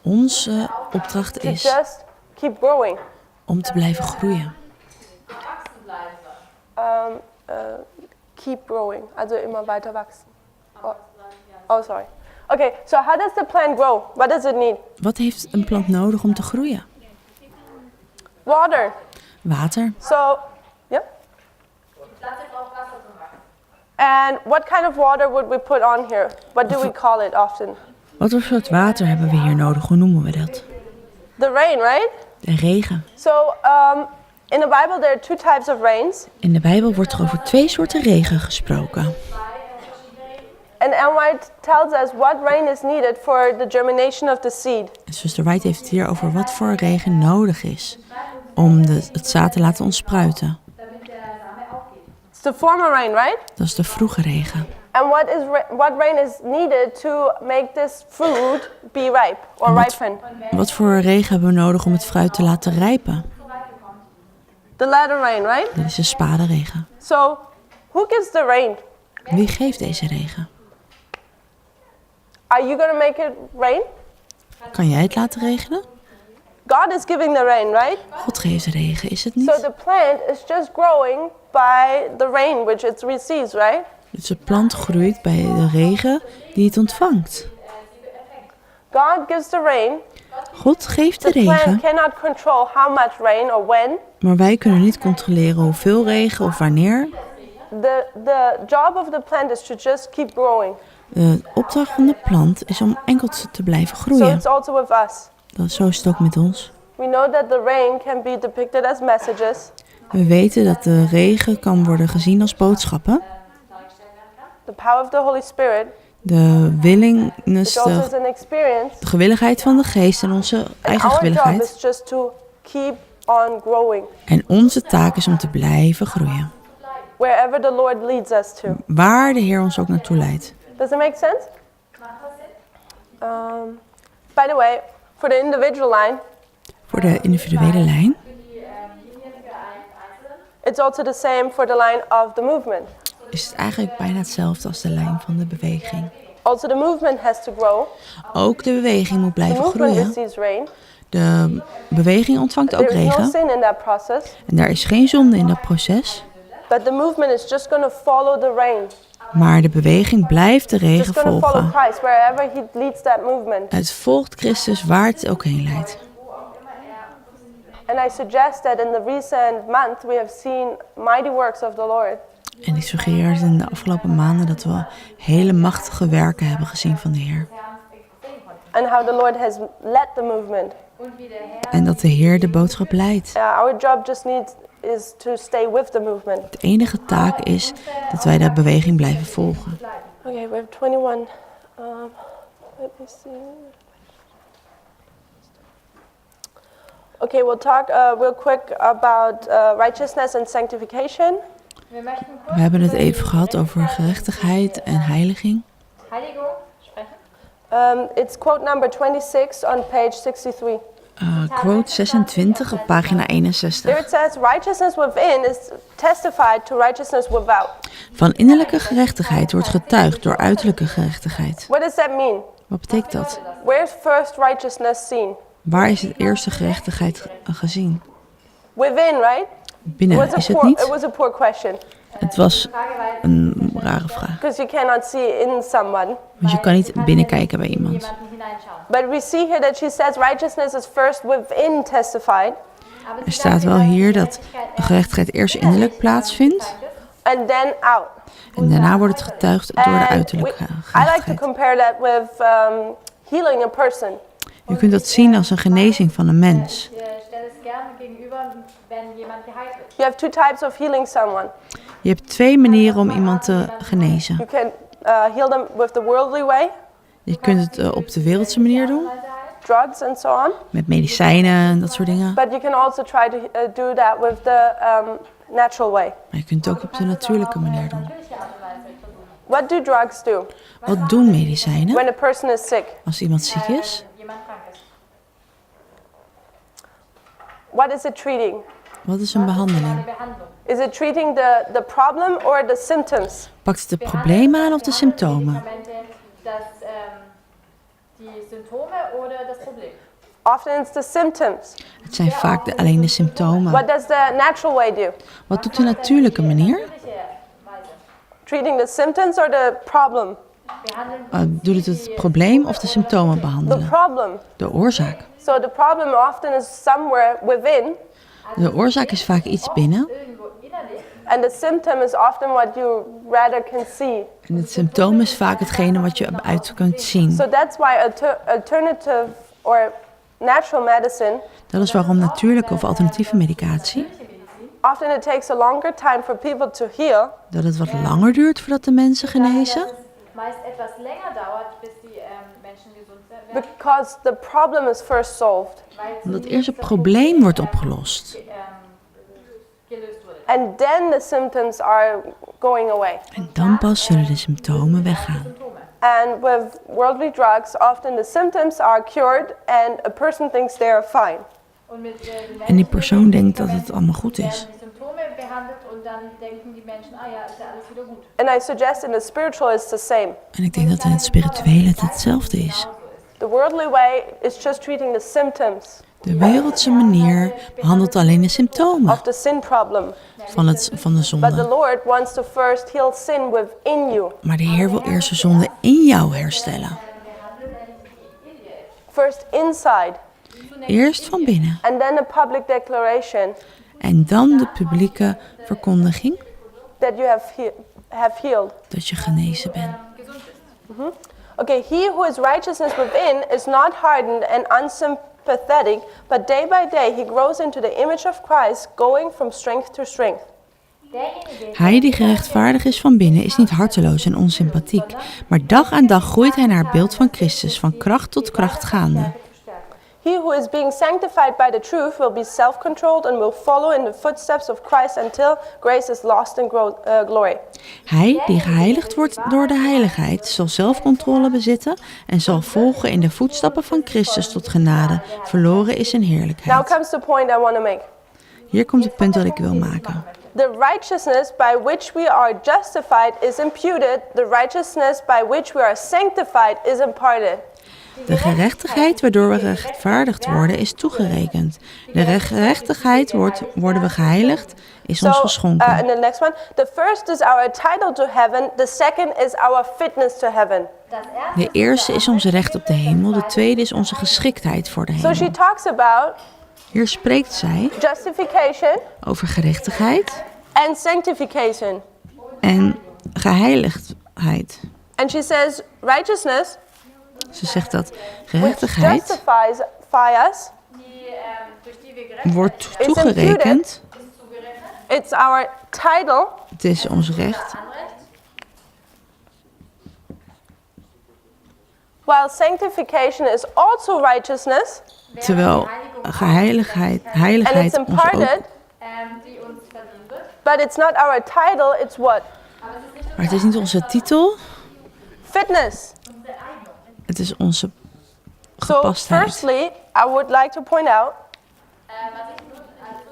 Onze opdracht to is just keep growing. om te blijven groeien. Keep growing, also immer weiter wachsen. Oh, sorry. Okay, so how does the plant grow? What does it need? Wat heeft een plant nodig om te groeien? Water. Water. So, yeah. And what kind of water would we put on here? What do we call it often? Wat voor soort water hebben we hier nodig? Hoe noemen we dat? The rain, right? De regen. So, in the Bible there are two types of rains. In de Bijbel wordt er over 2 soorten regen gesproken. And Ellen White tells us what rain is needed for the germination of the seed. En zuster White heeft het hier over wat voor regen nodig is om het zaad te laten ontspruiten. It's the former rain, right? Dat is de vroege regen. And what rain is needed to make this fruit be ripe or ripen? Wat voor regen hebben we nodig om het fruit te laten rijpen? The latter rain, right? Dat is de spaderegen. So, who gives the rain? Wie geeft deze regen? Are you going to make it rain? Kan jij het laten regenen? God is giving the rain, right? God geeft de regen, is het So niet? the plant is just growing by the rain which it receives, right? Dus de plant groeit bij de regen die het ontvangt. God gives the rain. God geeft de The plant regen, cannot control how much rain or when. maar wij kunnen niet controleren hoeveel regen of wanneer. The job of the plant is to just keep growing. De opdracht van de plant is om enkel te blijven So groeien. it's also with us. Zo is het ook met ons. We know that the rain can be depicted as messages. We weten dat de regen kan worden gezien als boodschappen. The power of the Holy Spirit, De willingness, which also is an experience. de gewilligheid van de geest en onze eigen Our job gewilligheid. is just to keep on growing En onze taak is om te blijven groeien. wherever the Lord leads us to. Waar de Heer ons ook naartoe leidt. Does it make sense? By the way, for the individual line, Voor de individuele lijn it's also the same for the line of the movement. is het eigenlijk bijna hetzelfde als de lijn van de beweging. Also, the movement has to grow. Ook de beweging moet The blijven movement groeien. receives rain. De beweging ontvangt ook There is no regen. sin in that process, En daar is geen zonde in dat proces. but the movement is just going to follow the rain. Maar de beweging blijft de regen Just going to follow volgen. Christ wherever he leads that movement. Het volgt Christus waar het ook heen leidt. And I suggest that in the recent month we have seen mighty works of the Lord. En ik suggereer in de afgelopen maanden dat we hele machtige werken hebben gezien van de Heer. And how the Lord has led the movement. En dat de Heer de boodschap leidt. Our job just is to stay with the movement. De enige taak is dat wij de beweging blijven volgen. Okay, we have 21. Let me see. Okay, we'll talk real quick about righteousness and sanctification. We hebben het even gehad over gerechtigheid en heiliging. It's quote number 26 on page 63. Quote 26 op pagina There 61. it says, righteousness within is testified to righteousness without. Van innerlijke gerechtigheid wordt getuigd door uiterlijke gerechtigheid. What does that mean? Wat betekent dat? Where's first righteousness seen? Waar is het eerste gerechtigheid gezien? Within, right? Binnen, is het It niet? was a poor question. Het was een rare vraag. Because you cannot see in someone. Want je kan niet binnenkijken bij iemand. But we see here that she says righteousness is first within testified. Er staat wel hier dat de gerechtigheid eerst innerlijk plaatsvindt. And then out. En daarna wordt het getuigd door de uiterlijke I like to gerechtigheid. compare that with healing a person. Je kunt dat zien als een genezing van een mens. You have two types of healing someone. Je hebt twee manieren om iemand te genezen. You can heal them with the worldly way, Je kunt het op de wereldse manier doen, drugs and so on. met medicijnen en dat soort dingen. But you can also try to do that with the natural way. Maar je kunt het ook op de natuurlijke manier doen. What do drugs do Wat doen medicijnen when a person is sick? als iemand ziek is? What is it treating? Wat is een behandeling? Is it treating the problem or the symptoms? Pakt het de problemen aan of de symptomen? Often it's the symptoms. Het zijn vaak alleen de symptomen. What does the natural way do? Wat doet de natuurlijke manier? Treating the symptoms or the problem? Doet het probleem of de symptomen The behandelen? problem. De oorzaak. So the problem often is somewhere within, De oorzaak is vaak iets binnen. and the symptom is often what you rather can see. En het symptoom is vaak hetgene wat je uit kunt zien. So that's why alternative or natural medicine, Dat is waarom natuurlijke of alternatieve medicatie, often it takes a longer time for people to heal dat het wat langer duurt voordat de mensen genezen. because the problem is first solved. Omdat eerst het probleem wordt opgelost. And then the symptoms are going away. En dan pas zullen de symptomen weggaan. And with worldly drugs, often the symptoms are cured and a person thinks they are fine. En die persoon denkt dat het allemaal goed is. And I suggest in the spiritual it's the same. En ik denk dat in het spirituele het hetzelfde is. The worldly way is just treating the symptoms De wereldse manier behandelt alleen de symptomen of the sin problem. van de But the zonde. Lord wants to first heal sin within you. Maar de Heer wil eerst de zonde in jou herstellen. First inside. Eerst van binnen. And then a public declaration En dan de publieke verkondiging that you have healed. dat je genezen bent. Okay, he who is righteousness within is not hardened and unsympathetic, but day by day he grows into the image of Christ, going from strength to strength. Hij die gerechtvaardig is van binnen is niet harteloos en onsympathiek, maar dag aan dag groeit hij naar het beeld van Christus, van kracht tot kracht gaande. He who is being sanctified by the truth will be self-controlled and will follow in the footsteps of Christ until grace is lost in glory. Hij die geheiligd wordt door de heiligheid zal zelfcontrole bezitten en zal volgen in de voetstappen van Christus tot genade, verloren is in Now heerlijkheid. comes the point I want to make. Hier komt het punt dat ik wil maken. The righteousness by which we are justified is imputed. The righteousness by which we are sanctified is imparted. De gerechtigheid waardoor we gerechtvaardigd worden is toegerekend. De gerechtigheid worden we geheiligd is ons geschonken. And the next one. The first is our title to heaven. The second is our fitness to heaven. De eerste is onze recht op de hemel. De tweede is onze geschiktheid voor de So she hemel. talks about Hier spreekt zij justification over gerechtigheid and sanctification. en geheiligdheid. And she says righteousness, Ze zegt dat which gerechtigheid justifies us, durch die wir gerecht wordt toegerekend. it's our title, Het is ons recht. while sanctification is also righteousness, Terwijl heiligheid and it's ons ook. imparted, die uns verdient wird. but it's not our title, it's what? Maar het is niet onze titel, Fitness. het is onze So gepastheid. firstly, I would like to point out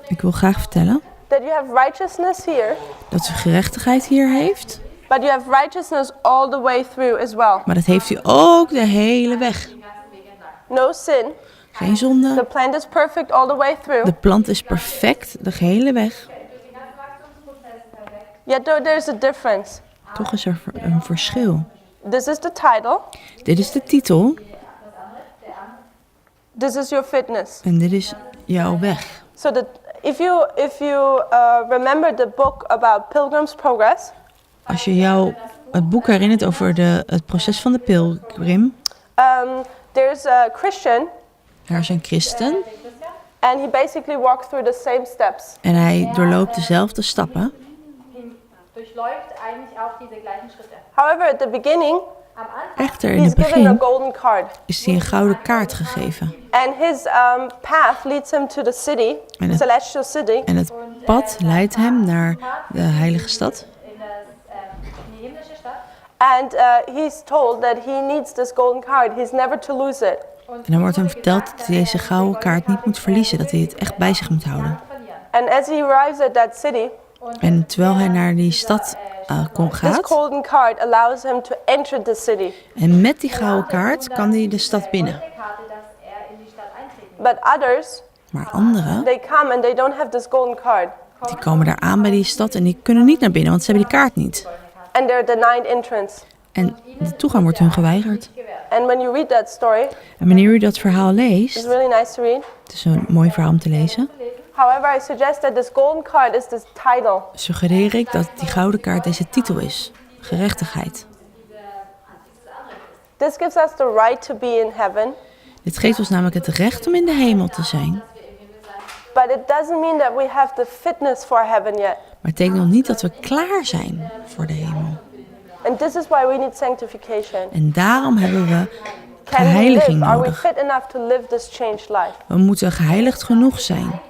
Ik wil graag vertellen that you have righteousness here, dat u gerechtigheid hier heeft. but you have righteousness all the way through as well. Maar dat heeft u ook de hele weg. No sin. Geen The zonde. plant is perfect all the way through. De plant is perfect de hele weg. Yet there's a difference. Toch is er een verschil. This is the title. Dit is de titel This is your fitness. en dit is jouw weg. So that if you remember the book about Pilgrim's Progress, Als je het boek herinnert over het proces van de pilgrim. there's a Christian, Er is een christen and he basically walks through the same steps. en hij doorloopt dezelfde stappen. Durchläuft eigentlich auch diese gleichen Schritte. However, at the beginning, Am Anfang Echter, in he's het given a begin golden card, is hij een gouden kaart gegeven. and his path leads him to the city, En het- celestial city. En het pad leidt hem naar de heilige stad. in die himmlische Stadt. And he's told that he needs this golden card. He's never to lose it. En dan wordt hem verteld dat hij deze gouden kaart niet moet verliezen. Dat hij het echt bij zich moet houden. And as he arrives at that city, En terwijl hij naar die stad this gaat. golden card allows him to enter the city. En met die gouden kaart kan hij de stad binnen. Die Karte, dass in die Stadt eintreten But others, Maar anderen, they come and they don't have this golden card. die komen daar aan bij die stad en die kunnen niet naar binnen, want ze hebben die kaart niet. And they're denied entrance. En de toegang wordt hun geweigerd. And when you read that story, En wanneer u dat verhaal it's leest, really nice to read. het is een mooi verhaal om te lezen, However, I suggest that this golden card is this title. suggereer ik dat die gouden kaart deze titel is. Gerechtigheid. This gives us the right to be in heaven, Dit geeft ons namelijk het recht om in de hemel te zijn. but it doesn't mean that we have the fitness for heaven yet. Maar het betekent nog niet dat we klaar zijn voor de hemel. And this is why we need sanctification. En daarom hebben we Can we geheiliging live? Are we nodig. fit enough to live this changed life? We moeten geheiligd genoeg zijn.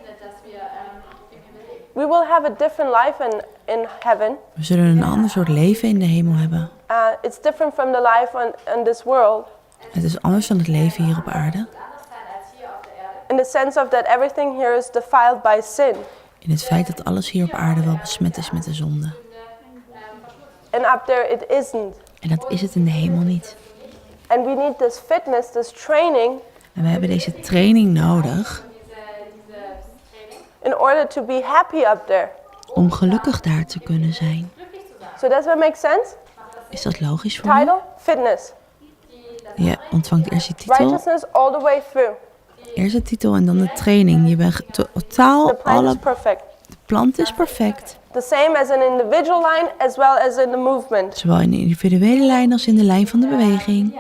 We will have a different life in heaven. We zullen een ander soort leven in de hemel hebben. It's different from the life in this world, Het is anders dan het leven hier op aarde. in the sense of that everything here is defiled by sin. In het feit dat alles hier op aarde wel besmet is met de zonde. And up there it isn't. En dat is het in de hemel niet. And we need this fitness, this training, En we hebben deze training nodig in order to be happy up there. om gelukkig daar te kunnen zijn. So does that make sense? Is dat logisch voor je? Title, fitness. Je ontvangt eerst je titel, Righteousness all the way through. eerst de titel en dan de training. Je bent totaal, The plant is alle perfect. plant is perfect. The same as an individual line as well as in the movement. Zowel in de individuele lijn als in de lijn van de beweging.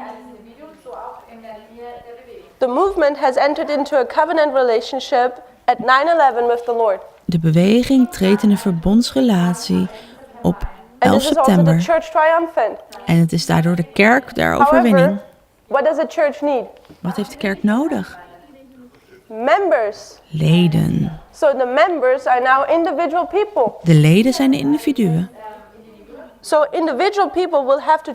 The movement has entered into a covenant relationship at 9/11 with the Lord. De beweging treedt in een verbondsrelatie op And 11 this is also the september. church triumphant. En het is daardoor de kerk der overwinning. However, what does the church need? Wat heeft de kerk nodig? Members. Leden. So the members are now individual people. De leden zijn de individuen. So individual people will have to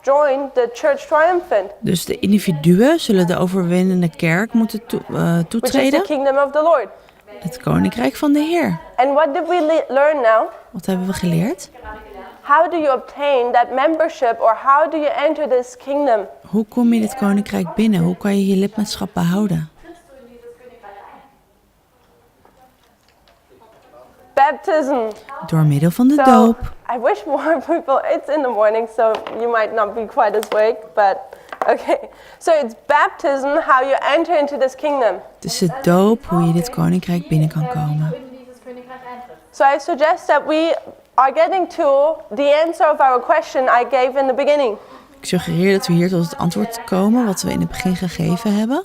join the church triumphant, Dus de individuen zullen de overwinnende kerk moeten which is the toetreden. kingdom of the Lord. Het koninkrijk van de Heer. And what did we learn now? Wat hebben we geleerd? How do you obtain that membership, or how do you enter this kingdom? Hoe kom je dit koninkrijk binnen? Hoe kan je je lidmaatschap behouden? Baptism. Door middel van de So, doop. I wish more people, it's in the morning, so you might not be quite as awake, but okay. So it's baptism, how you enter into this kingdom. Het is de doop hoe je dit koninkrijk binnen kan komen. So I suggest that we are getting to the answer of our question I gave in the beginning. Ik suggereer dat we hier tot het antwoord komen wat we in het begin gegeven hebben.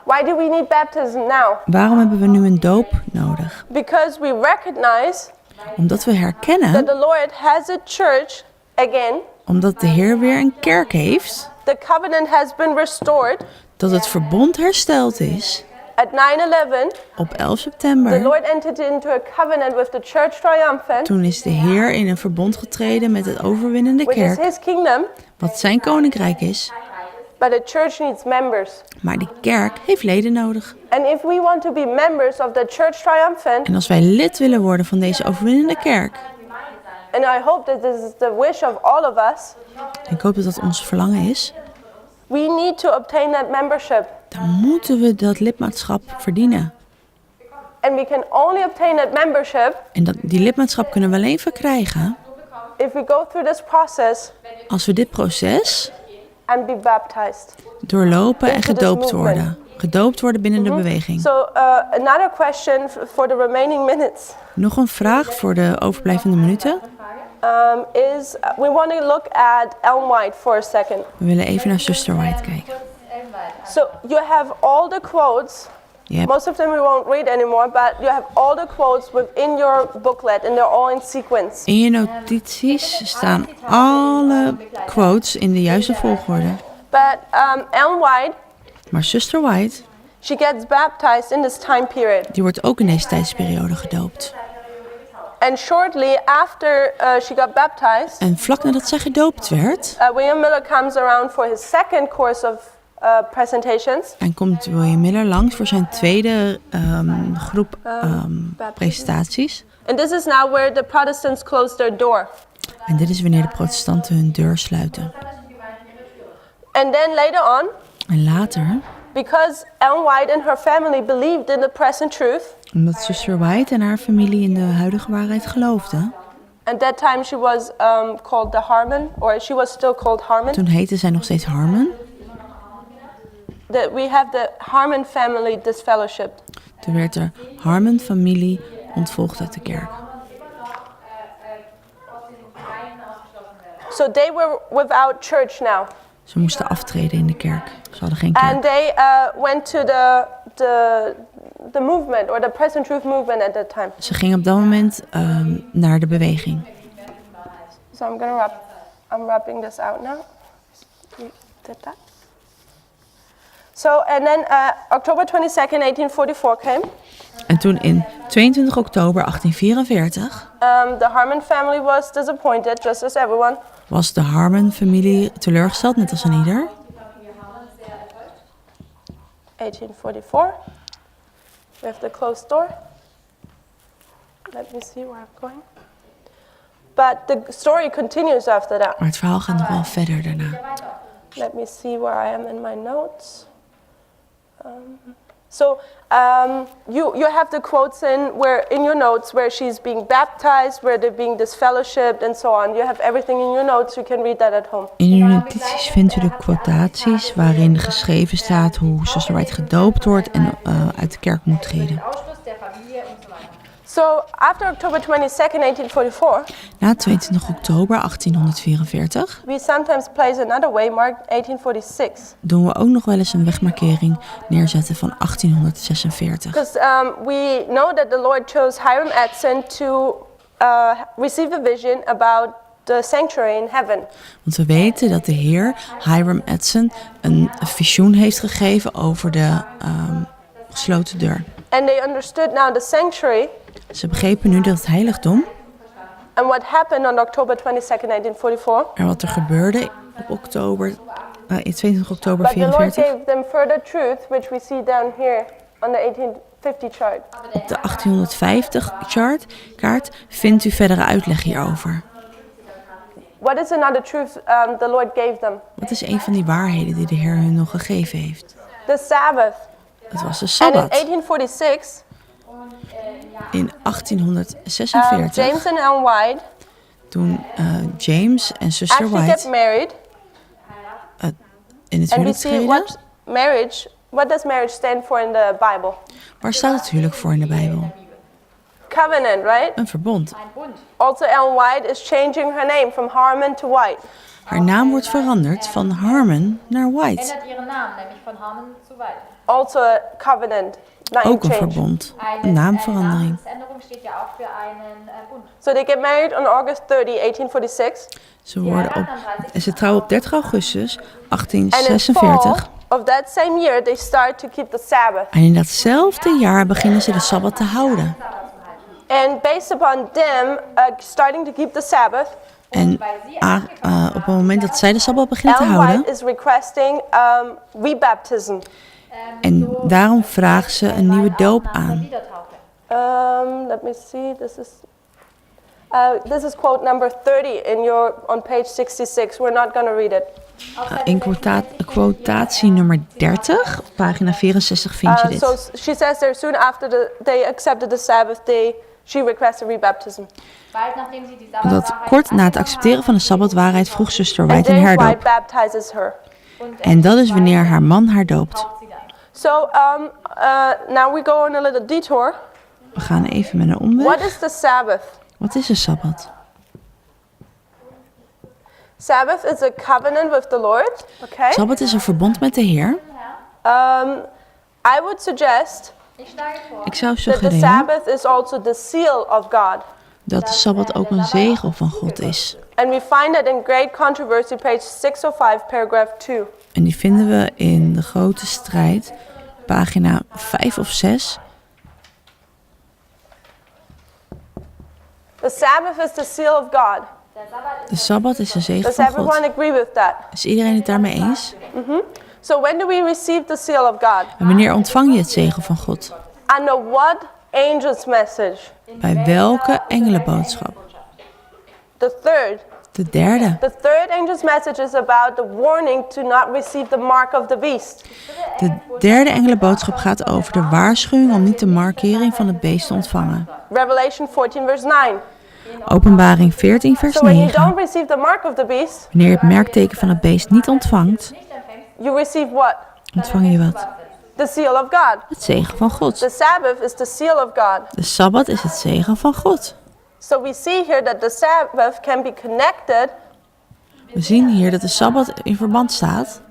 Why do we need baptism now? Waarom hebben we nu een doop nodig? Because we recognize Omdat we that herkennen, the Lord has a church again. omdat de Heer weer een kerk heeft, The covenant has been restored dat het verbond hersteld is. at 9/11. Op 11 The september, Lord entered into a covenant with the church triumphant, toen is de Heer in een verbond getreden met het overwinnende which is kerk, his kingdom, wat zijn koninkrijk is. but the church needs members. Maar die kerk heeft leden nodig. And if we want to be members of the church triumphant, En als wij lid willen worden van deze overwinnende kerk, and I hope that this is the wish of all of us, en ik hoop dat dat ons verlangen is, we need to obtain that membership. dan moeten we dat lidmaatschap verdienen. And we can only obtain that membership En die lidmaatschap kunnen we alleen verkrijgen if we go through this process als we dit proces and be baptized. doorlopen en Into this gedoopt movement. worden. Gedoopt worden binnen de beweging. So another question for the remaining minutes Nog een vraag voor de overblijvende minuten. is we want to look at Ellen White for a second. We willen even naar Zuster White kijken. So you have all the quotes. Je hebt, Most of them we won't read anymore, but you have all the quotes within your booklet and they're all in sequence. in je notities staan alle quotes in de juiste volgorde. But Ellen White, Maar Zuster White, she gets baptized in this time period. die wordt ook in deze tijdsperiode gedoopt. And shortly after she got baptized, En vlak nadat zij gedoopt werd, William Miller comes around for his second course of presentations. en komt William Miller langs voor zijn tweede groep presentaties. And this is now where the Protestants close their door. En dit is wanneer de protestanten hun deur sluiten. And then later on, En later, because Ellen White and her family believed in the present truth, omdat Zuster White en haar familie in de huidige waarheid geloofden, at that time she was called the Harmon, or she was still called Harmon. toen heette zij nog steeds Harmon. We have the Harmon family disfellowship. Toen werd de Harmon-familie ontvolgd uit de kerk. So they were without church now. Ze moesten aftreden in de kerk. Ze hadden geen kerk. And they went to the movement, or the present truth movement at that time. Ze gingen op dat moment naar de beweging. So I'm wrapping this out now. You did that? So, and then October 22nd, 1844 came. En toen in 22 oktober 1844 The Harmon family was disappointed, just as everyone. was de Harmon-familie teleurgesteld, net als een ieder. 1844. We have the closed door. Let me see where I'm going. But the story continues after that. Maar het verhaal gaat nog wel verder daarna. Let me see where I am in my notes. You have the quotes in your notes where she's being baptized, where they're being disfellowshipped, and so on. You have everything in your notes. You can read that at home. In uw notities vindt u de quotaties waarin geschreven staat hoe Zuster White gedoopt wordt en uit de kerk moet treden. So after October 22nd, 1844, Na 22 oktober 1844 we sometimes place another waymark, 1846. doen we ook nog wel eens een wegmarkering neerzetten van 1846. Because we know that the Lord chose Hiram Edson to receive a vision about the sanctuary in heaven. Want we weten dat de Heer Hiram Edson een visioen heeft gegeven over de gesloten deur. And they understood now the sanctuary. Ze begrepen nu dat het heiligdom And what happened on October 22nd, 1844. en wat er gebeurde op in 22 oktober But the Lord 44. gave them further truth, which we see down here on the 1850 chart. Op de 1850 kaart vindt u verdere uitleg hierover. What is another truth the Lord gave them? Wat is een van die waarheden die de Heer hun nog gegeven heeft? The Sabbath. Het was de And in Sabbat. 1846, In 1846, James and Ellen White toen James en zuster actually get White married. in het And we huwelijk see treden. what does marriage stand for in the Bible? Waar staat het huwelijk voor in de Bijbel? Covenant, right? Een verbond. Ein Bund. Also, Ellen White is changing her name from Harmon to White. Haar naam wordt veranderd van Harmon naar White. Ändert ihren Namen, nämlich von Harmon zu White. Also a covenant, name Ook een change. verbond, een naamverandering. Namensänderung steht ja auch für einen Bund. So they get married on August 30, 1846. Ze trouwen op 30 augustus And in fall 1846. of that same year, they start to keep the Sabbath. En in datzelfde jaar beginnen ze de Sabbat te houden. And based upon them starting to keep the Sabbath, En op het moment dat zij de Sabbat beginnen te Ellen houden, White is requesting rebaptism. en daarom vragen ze een nieuwe doop aan. Let me see. This is quote number 30 on page 66. We're not going to read it. In quotatie nummer 30, op pagina 64 vind je So dit. she says there soon after they accepted the Sabbath, she requested rebaptism. Dat kort na het accepteren van de Sabbatwaarheid vroeg zuster And White een James White herdoop. baptizes her. En dat is wanneer haar man haar doopt. So now we go on a little detour. We gaan even met een What omweg. is the Sabbath? Wat is de Sabbat? Sabbath is a covenant with the Lord. Okay. Sabbat is een verbond met de Heer. I would suggest Ik zou that the suggereren Sabbath is also the seal of God. dat de Sabbat ook een zegel van God is. And we find that in Great Controversy, page 605, paragraph 2. En die vinden we in de grote strijd, pagina 5 of 6. The Sabbath is the seal of God. De Sabbat is een zegel Does van everyone God. agree with that? Is iedereen het daarmee eens? So when do we receive the seal of God? En wanneer ontvang je het zegel van God? Under what angel's message? Bij welke engelenboodschap? The third. De derde. The third angel's message is about the warning to not receive the mark of the beast. De derde engelenboodschap gaat over de waarschuwing om niet de markering van het beest te ontvangen. Revelation 14, verse 9. Openbaring 14 vers So when you 9. don't receive the mark of the beast, Wanneer je het merkteken van het beest niet ontvangt, you receive what? ontvang je wat? The seal of God. Het zegel van God. The Sabbath is the seal of God. De Sabbat is het zegel van God. So we see here that the Sabbath can be connected We zien hier dat de Sabbat in verband staat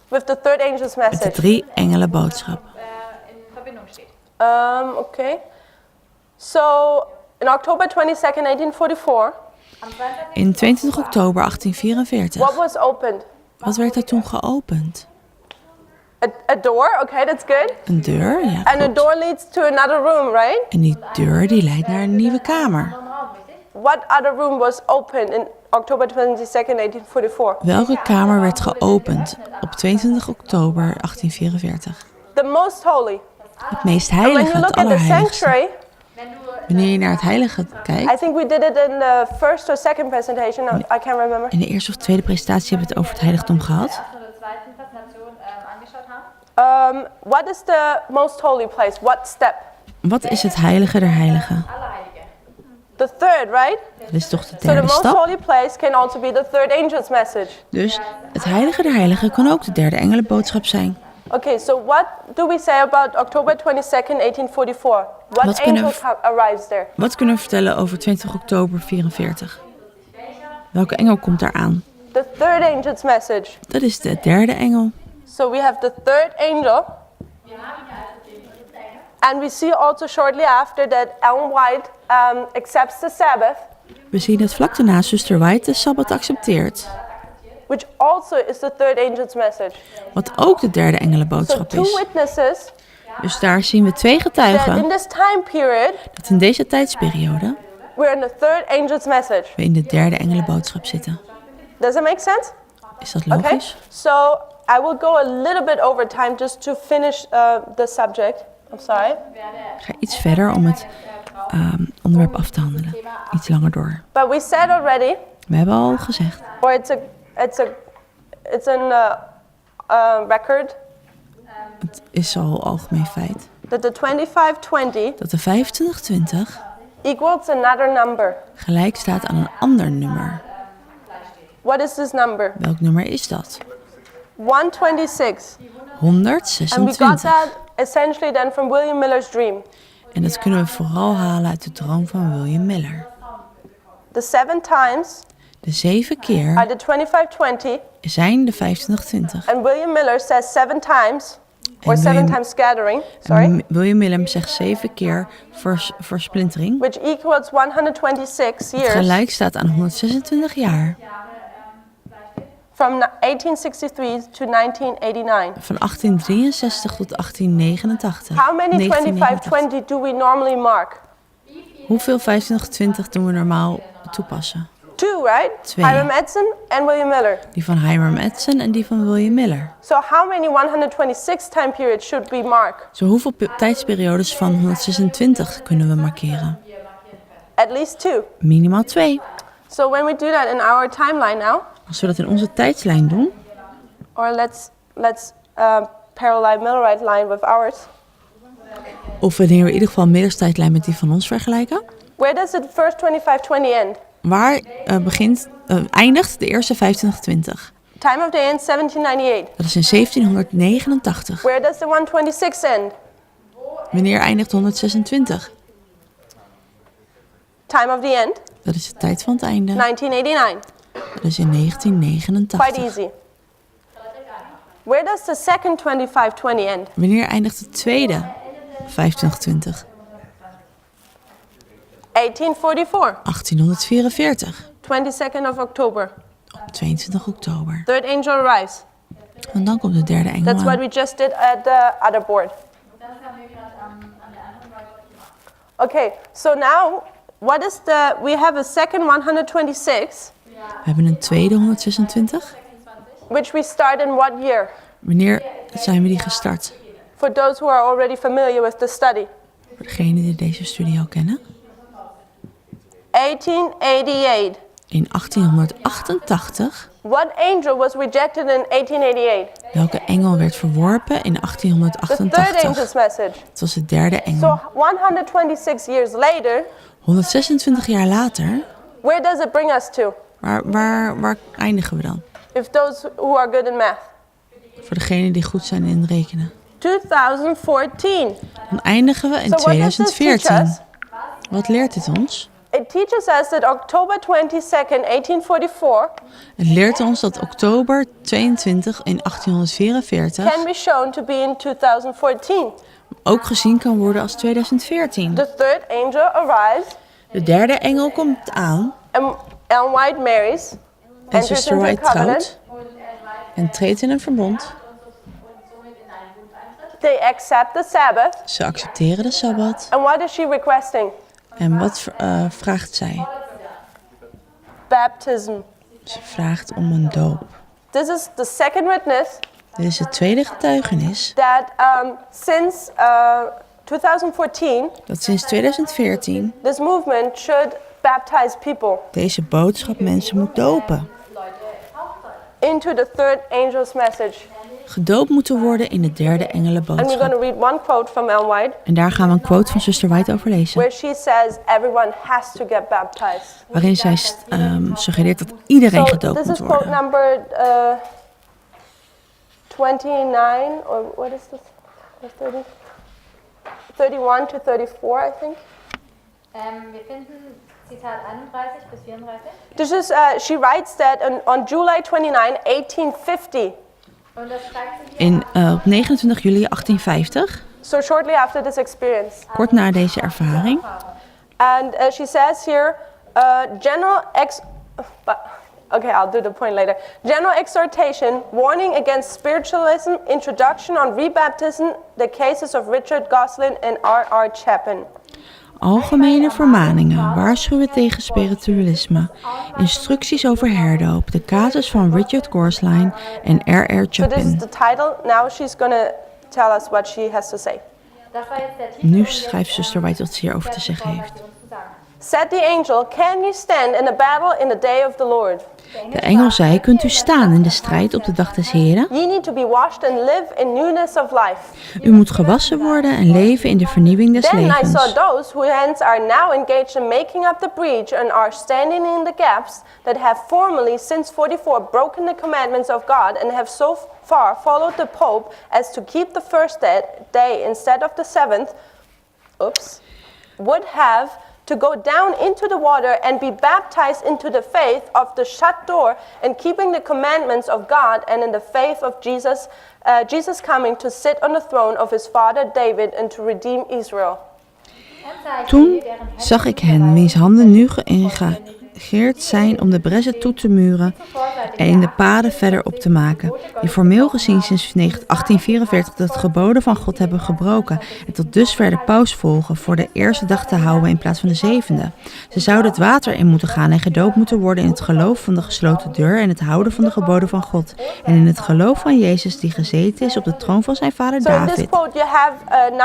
with the third angel's met de message. 3 engelenboodschap. In Verbindung steht. Okay. So in October 22nd, 1844, In 22 oktober what 1844. was opened? Wat werd er toen geopend? A door, okay, that's good. Een deur, ja. And a Klopt. door leads to another room, right? En die deur die leidt naar een nieuwe kamer. What other room was opened in October 22nd, 1844? Welke kamer werd geopend op 22 oktober 1844? The most holy. Het meest And when heilige, you het look at the allerheiligste. sanctuary, Wanneer je naar het heilige I kijkt, think we did it in the first or second presentation, I can't remember. in de eerste of tweede presentatie hebben we het over het heiligdom gehad. Ersten oder zweiten Präsentation angeschaut haben. What is the most holy place? What step? Wat is het heilige der heiligen? Allerheilige. The third, right? Dat is toch de So the derde most stap? holy place can also be the third angel's message. Dus het heilige der heiligen kan ook de derde engelenboodschap zijn. Okay, so what do we say about October 22nd, 1844? What Wat kunnen angel we- arrives there? Wat kunnen we vertellen over 20 oktober 44? Welke engel komt daar aan? The third angel's message. Dat is de derde engel. So we have the third angel. And we see also shortly after that Ellen White accepts the Sabbath, We zien dat vlak daarna zuster White de Sabbat accepteert. which also is the third angel's message. Wat ook de derde So engelenboodschap two is. witnesses Dus daar zien we 2 that in getuigen this time period, dat in deze tijdsperiode we're in the third angel's message. we in de derde engelenboodschap zitten. Does that make sense? Is dat Okay. logisch? So I will go a little bit over time just to finish the subject. I'm sorry. Ik ga iets verder om het onderwerp af te handelen. Iets langer door. But we said already, We hebben al gezegd, or it's a record, het is al algemeen feit, that the 2520 dat de 2520 equals another number. gelijk staat aan een ander nummer. What is this number? Welk nummer is dat? 126. And we got 126. that essentially then from William Miller's dream. En dat kunnen we vooral halen uit de droom van William Miller. The 7 times De 7 keer are the 2520, zijn de 2520. and William Miller says 7 times, or En 7 William- times scattering, sorry, En William Miller zegt 7 keer versplintering. which equals 126 Het years gelijk staat aan 126 jaar. from 1863 to 1989. Van 1863 tot 1889. How many 2520 do we normally mark? Hoeveel 2520 doen we normaal toepassen? 2, right? 2. Hiram Edson and William Miller. Die van Hiram Edson en die van William Miller. So how many 126 time periods should we mark? Zo hoeveel tijdsperiodes van 126 kunnen we markeren? At least 2. Minimaal 2. So when we do that in our timeline now, Als we dat in onze tijdslijn doen, or let's parallel Millerite line with ours. of wanneer we in ieder geval een middelstijdlijn met die van ons vergelijken, Where does the first 2520 end? waar eindigt de eerste 2520? Time of day ends 1798. Dat is in 1789. Where does the 126 end? Wanneer eindigt 126? Time of the end? Dat is de tijd van het einde. 1989. Dat is in 1989. Quite easy. Where does the second 2520 end? Wanneer eindigt de tweede 2520? 1844. 1844. 22nd of October. Op 22 oktober. Third angel arrives. En dan komt de derde engel That's what aan. we just did at the other board. Okay, so now what is we have a second 126, We hebben een tweede 126. which we start in what year? Wanneer zijn we die gestart? For those who are already familiar with the study. Voor degenen die deze studie al kennen. 1888. In 1888. What angel was rejected in 1888? Welke engel werd verworpen in The third 1888? angel's message. Het was de derde So engel. 126 years later, 126 jaar later, where does it bring us to? waar eindigen we dan? If those who are good in math. Voor degenen die goed zijn in rekenen. 2014. Dan eindigen we in So what does this teach 2014. us? Wat leert dit ons? It teaches us that October 22nd, 1844 Het leert ons dat oktober 22 in 1844 can be shown to be in 2014. ook gezien kan worden als 2014. The third angel arrives De derde engel komt aan and Ellen White marries, en enters zuster into a White covenant. trouwt en treedt in een verbond. They accept the Sabbath. Ze accepteren de Sabbat. And what is she requesting? En wat vraagt zij? Baptism. Ze vraagt om een doop. This is the second witness Dit is het tweede getuigenis that since 2014, dat sinds 2014 this movement should baptize people deze boodschap mensen moet dopen. into the third angel's message. Gedoopt moeten worden in de derde And we're going to engelenboodschap. read one quote from Ellen White En daar gaan we een quote van zuster White over lezen. where she says everyone has to get baptized. Waarin zij suggereert dat iedereen So gedoopt this moet is quote worden. number 29, or what is this? Or 30? 31 to 34, I think. Wir finden Zitat 31 bis 34. This is, she writes that on July 29, 1850, Und das schreibt sie hier. Op 29 juli 1850, so shortly after this experience. kort na deze ervaring, And she says here, okay, I'll do the point later. General exhortation, warning against spiritualism, introduction on rebaptism, the cases of Richard Goslin and R.R. Chapin. algemene vermaningen, waarschuwen tegen spiritualisme, instructies over herdoop, de casus van Richard Goslin en R.R. So this is Chapin. the title. Now she's going to tell us what she has to say. Das war jetzt der Titel. Nu und jetzt, schrijft zuster White wat ze hierover te zeggen Paul, heeft. was sie uns zu sagen hat. Said the angel, "Can you stand in a battle in the day of the Lord? De engel zei, kunt u staan in de strijd op de dag des Heren? Ye need to be washed and live in newness of life." U moet gewassen worden en leven in de vernieuwing des Then I saw levens. those whose hands are now engaged in making up the breach and are standing in the gaps, that have formerly since 44 broken the commandments of God and have so far followed the Pope as to keep the first day instead of the seventh, would have to go down into the water and be baptized into the faith of the shut door and keeping the commandments of God and in the faith of Jesus coming to sit on the throne of his father David and to redeem Israel. Toen zag ik hen, wiens handen nu geëngageerd zijn om de bressen toe te muren en in de paden verder op te maken, die formeel gezien sinds 1844 de geboden van God hebben gebroken en tot dusver de paus volgen voor de eerste dag te houden in plaats van de zevende. Ze zouden het water in moeten gaan en gedoopt moeten worden in het geloof van de gesloten deur en het houden van de geboden van God en in het geloof van Jezus die gezeten is op de troon van zijn vader So in this David. quote you have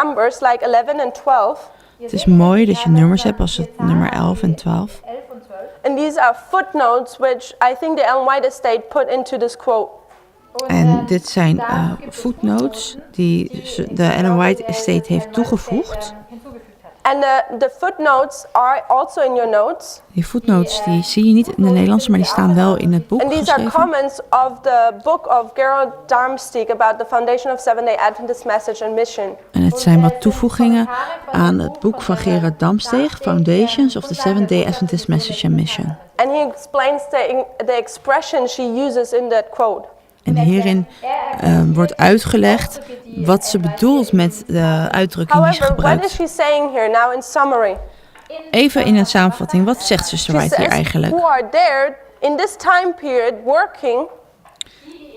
numbers like 11 and 12. Het is mooi dat je nummers hebt als het nummer 11 en 12. 11 und 12. And these are footnotes which I think the Ellen White Estate put into this quote. En dit zijn footnotes die de Ellen White Estate heeft toegevoegd. Hinzugefügt hat. And the footnotes are also in your notes. Die footnotes die zie je niet in de Nederlandse, maar die staan wel in het boek And these are geschreven. comments of the book of Gerald Darmstadt about the foundation of Seventh-day Adventist Message and Mission. En het zijn wat toevoegingen aan het boek van Gerard Damsteeg, Foundations of the Seventh-day Adventist Message and Mission. And he explains the expression she uses in that quote. En hierin wordt uitgelegd wat ze bedoelt met de uitdrukking die ze However, what is gebruikt. she saying here now in summary? Even in een samenvatting, wat zegt zuster She White hier says, eigenlijk? who are there in this time period working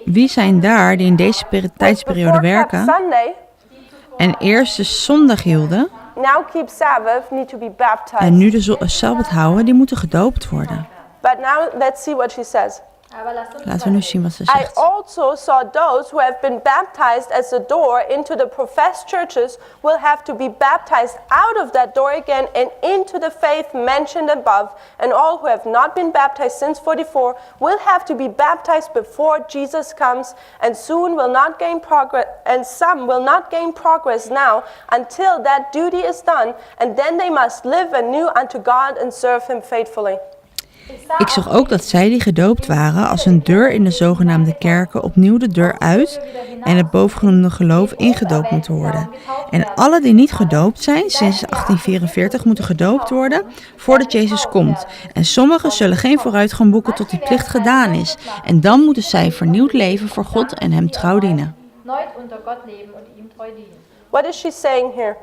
Wie zijn daar die in deze tijdsperiode before kept werken Sunday, en eerst de zondag hielden now keep Sabbath, need to be baptized. en nu de Sabbat houden, die moeten gedoopt worden. But now let's see what she says. Aber lasst uns Laten we nu zien wat ze I zegt. also saw those who have been baptized as the door into the professed churches will have to be baptized out of that door again and into the faith mentioned above. And all who have not been baptized since 44 will have to be baptized before Jesus comes, and soon will not gain progress, and some will not gain progress now until that duty is done, and then they must live anew unto God and serve him faithfully. Ik zag ook dat zij die gedoopt waren als een deur in de zogenaamde kerken opnieuw de deur uit en het bovengenoemde geloof ingedoopt moeten worden. En alle die niet gedoopt zijn sinds 1844 moeten gedoopt worden voordat Jezus komt. En sommigen zullen geen vooruitgang boeken tot die plicht gedaan is. En dan moeten zij vernieuwd leven voor God en hem trouw dienen. Nooit unter Gott leben und ihm treu dienen. What is she saying here?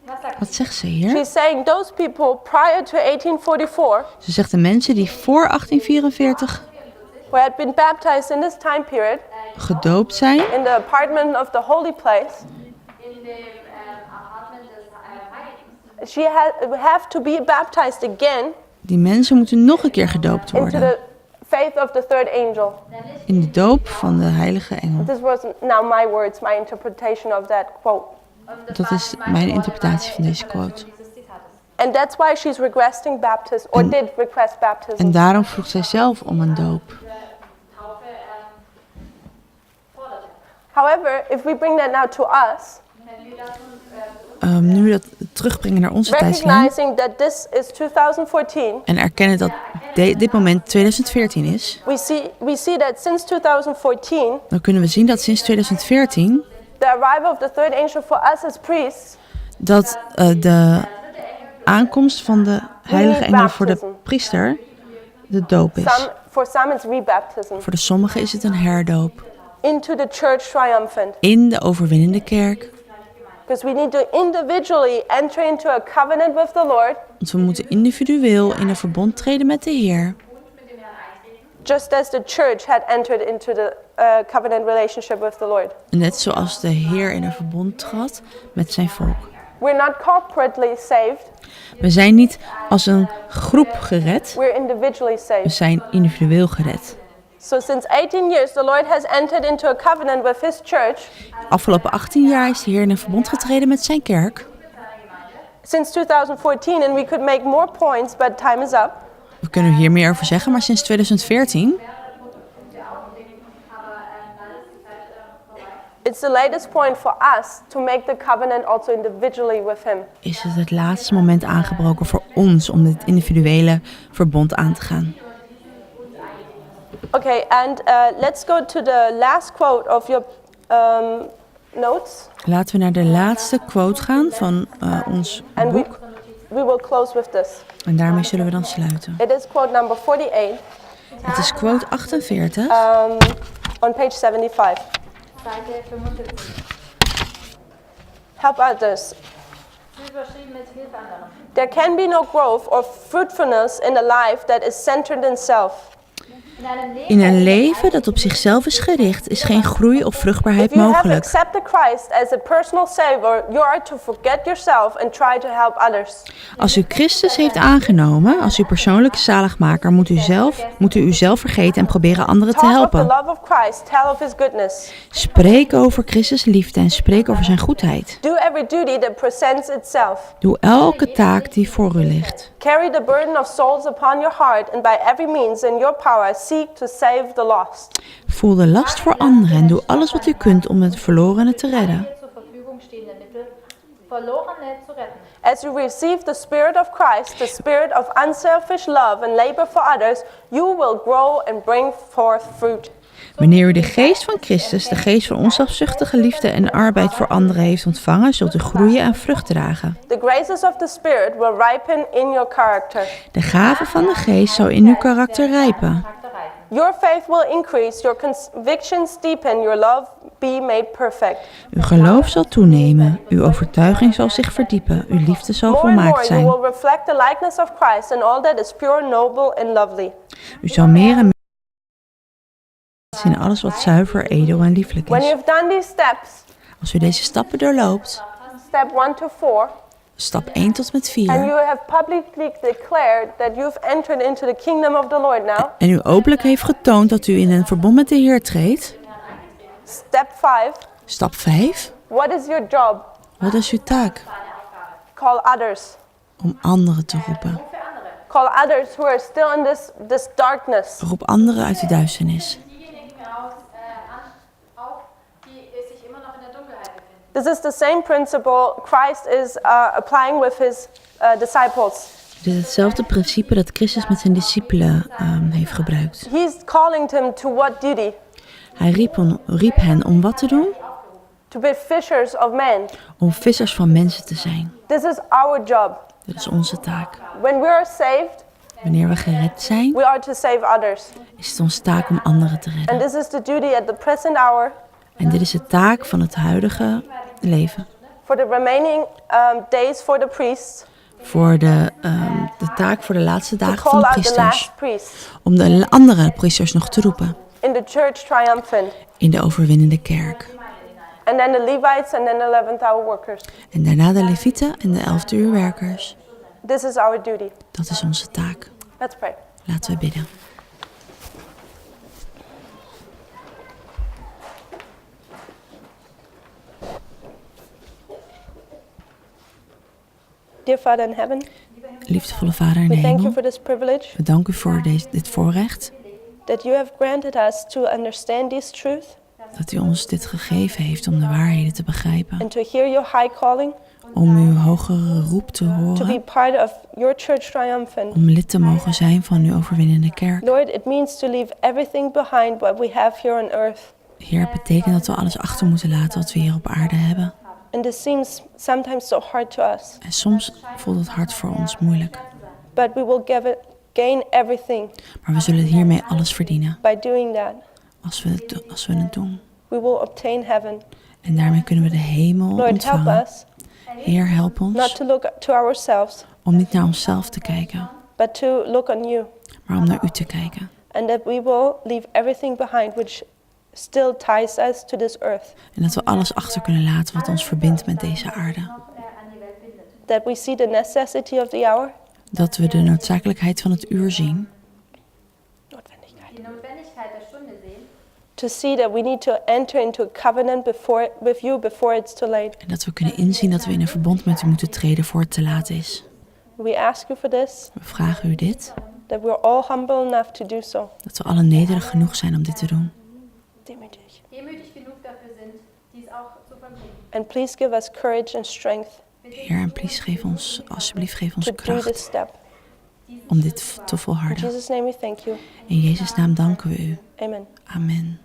Was sagt Wat zegt ze hier? She's saying those people prior to 1844 Ze zegt de mensen die voor 1844 who had been baptized in this time period gedoopt zijn in the apartment of the holy place, in dem Apartment des Heiligtums? she have to be baptized again die mensen moeten nog een keer gedoopt into worden. the faith of the third angel. In de doop van de heilige engel. This was now my words, my interpretation of that quote. Dat is mijn interpretatie van deze quote. And that's why she's requesting baptism, or did request baptism. En daarom vroeg zij zelf om een doop. However, if we bring that now to us, Nu we dat terugbrengen naar onze tijdslijn recognizing that this is 2014, en erkennen dat dit moment 2014 is, we see that since 2014, dan kunnen we zien dat sinds 2014 the arrival of the third angel for us as priests, dat de aankomst van de heilige engel voor de priester de doop is. for some it's rebaptism, Voor de sommigen is het een herdoop into the church triumphant. in de overwinnende kerk. Because we need to individually enter into a covenant with the Lord, Want we moeten individueel in een verbond treden met de Heer. just as the church had entered into the covenant relationship with the Lord. Net zoals de Heer in een verbond trad met zijn volk. We're not corporately saved, We zijn niet als een groep gered, we're individually we saved. zijn individueel gered. So since 18 years, the Lord has entered into a covenant with his church. Afgelopen 18 jaar is de Heer in een verbond getreden met zijn kerk. Since 2014, and we could make more points, but time is up. We kunnen hier meer over zeggen, maar sinds 2014 it's the latest point for us to make the covenant also individually with him. is het laatste moment aangebroken voor ons om dit individuele verbond aan te gaan. Okay, and let's go to the last quote of your notes. Laten we naar de laatste quote gaan van ons And boek. we will close with this. En daarmee zullen we dan sluiten. It is quote number 48 Het is quote 48 on page 75. Seite 75. Help others. Es ist überschrieben mit Hilfe anderen. There can be no growth or fruitfulness in a life that is centered in self. In een leven dat op zichzelf is gericht, is geen groei of vruchtbaarheid If you have mogelijk. accepted Christ as a personal savior, you are to forget yourself and try to help others. Als u Christus heeft aangenomen als uw persoonlijke zaligmaker, moet u uzelf vergeten en proberen anderen te Talk of the helpen. love of Christ, tell of his goodness. Spreek over Christus' liefde en spreek over zijn goedheid. Do every duty that presents itself. Doe elke taak die voor u ligt. Carry the burden of souls upon your heart, and by every means in your power seek to save the lost. Voel de last voor anderen en doe alles wat u kunt om de verlorenen te redden. Zur Verfügung stehende Mittel, Verlorene zu retten. As you receive the Spirit of Christ, the spirit of unselfish love and labor for others, you will grow and bring forth fruit. Wanneer u de geest van Christus, de geest van onzelfzuchtige liefde en arbeid voor anderen heeft ontvangen, zult u groeien en vrucht dragen. The graces of the Spirit will ripen in your character. De gave van de geest zal in uw karakter rijpen. Your faith will increase, your convictions deepen, your love be made perfect. Uw geloof zal toenemen, uw overtuiging zal zich verdiepen, uw liefde zal More and volmaakt more you zijn. will reflect the likeness of Christ and all that is pure, noble and lovely. U zal meer en meer in alles wat zuiver, edel en lieflijk When is. you've done these steps, Als u deze stappen doorloopt, step 1 to 4, stap 1 tot met and 4, you have publicly declared that you've entered into the kingdom of the Lord now, en u openlijk heeft getoond dat u in een verbond met de Heer treedt, step 5, stap 5, what is your job? wat is uw taak? Call others. Om anderen te roepen. Call others who are still in this darkness. Roep anderen uit de duisternis. Diejenigen auf, die sich immer noch in der Dunkelheit befinden. This is the same principle Christ is applying with his disciples. Dit is hetzelfde principe dat Christus met zijn discipelen heeft gebruikt. He's calling them to what duty? Hij riep hen om wat te doen? To be fishers of men. Om vissers van mensen te zijn. This is our job. Dat is onze taak. When we are saved, Wanneer we gered zijn, we are to save others. is het onze taak om anderen te And redden. this is the duty at the present hour En dit is de taak van het huidige leven. for the remaining days for the priests. Voor de taak voor de laatste To dagen van call de out the priesters. last priests Om de andere priesters nog te roepen. in the church triumphant. In de overwinnende kerk. And then the Levites and then the 11th hour workers. En daarna de Levieten en de 11e uur werkers. This is our duty. Dat is onze taak. Let's pray. Laten we bidden. Dear Father in heaven, Liefdevolle Vader in de we thank you hemel. for this privilege We danken u voor dit voorrecht. that you have granted us to understand this truth Dat u ons dit gegeven heeft om de waarheden te begrijpen. and to hear your high calling, Om uw hogere roep te to be horen. part of your church triumphant. Om lid te mogen zijn van uw overwinnende kerk. Lord, it means to leave everything behind what we have here on earth. Heer, het betekent dat we alles achter moeten laten wat we hier op aarde hebben. And this seems sometimes so hard to us, En soms voelt het hart voor ons moeilijk. but we will gain everything Maar we zullen hiermee alles verdienen. by doing that. Als we het doen. We will obtain heaven. En daarmee kunnen we de hemel Lord, help ontvangen. us Heer, help not ons to look to ourselves, om niet naar onszelf te kijken. but to look on you. Maar om naar u te kijken. And that we will leave everything behind which still ties us to this earth. En dat we alles achter kunnen laten wat ons verbindt met deze aarde. That we see the necessity of the hour. Dat we de noodzakelijkheid van het uur zien. Die Notwendigkeit der Stunde to see that we need to enter into a covenant with you before it's too late. En dat we kunnen inzien dat we in een verbond met u moeten treden voor het te laat is. We ask you for this, We vragen u dit, that we're all humble enough to do so. dat we allen nederig genoeg zijn om dit te doen. Demütig. demütig genug dafür sind, dies auch zu vollbringen. And please give us courage and strength Heer, en please geef ons, alsjeblieft geef ons to do this kracht step. om dit te In volharden. Jesus' name we thank you. In Jezus' naam danken we u. Amen. Amen.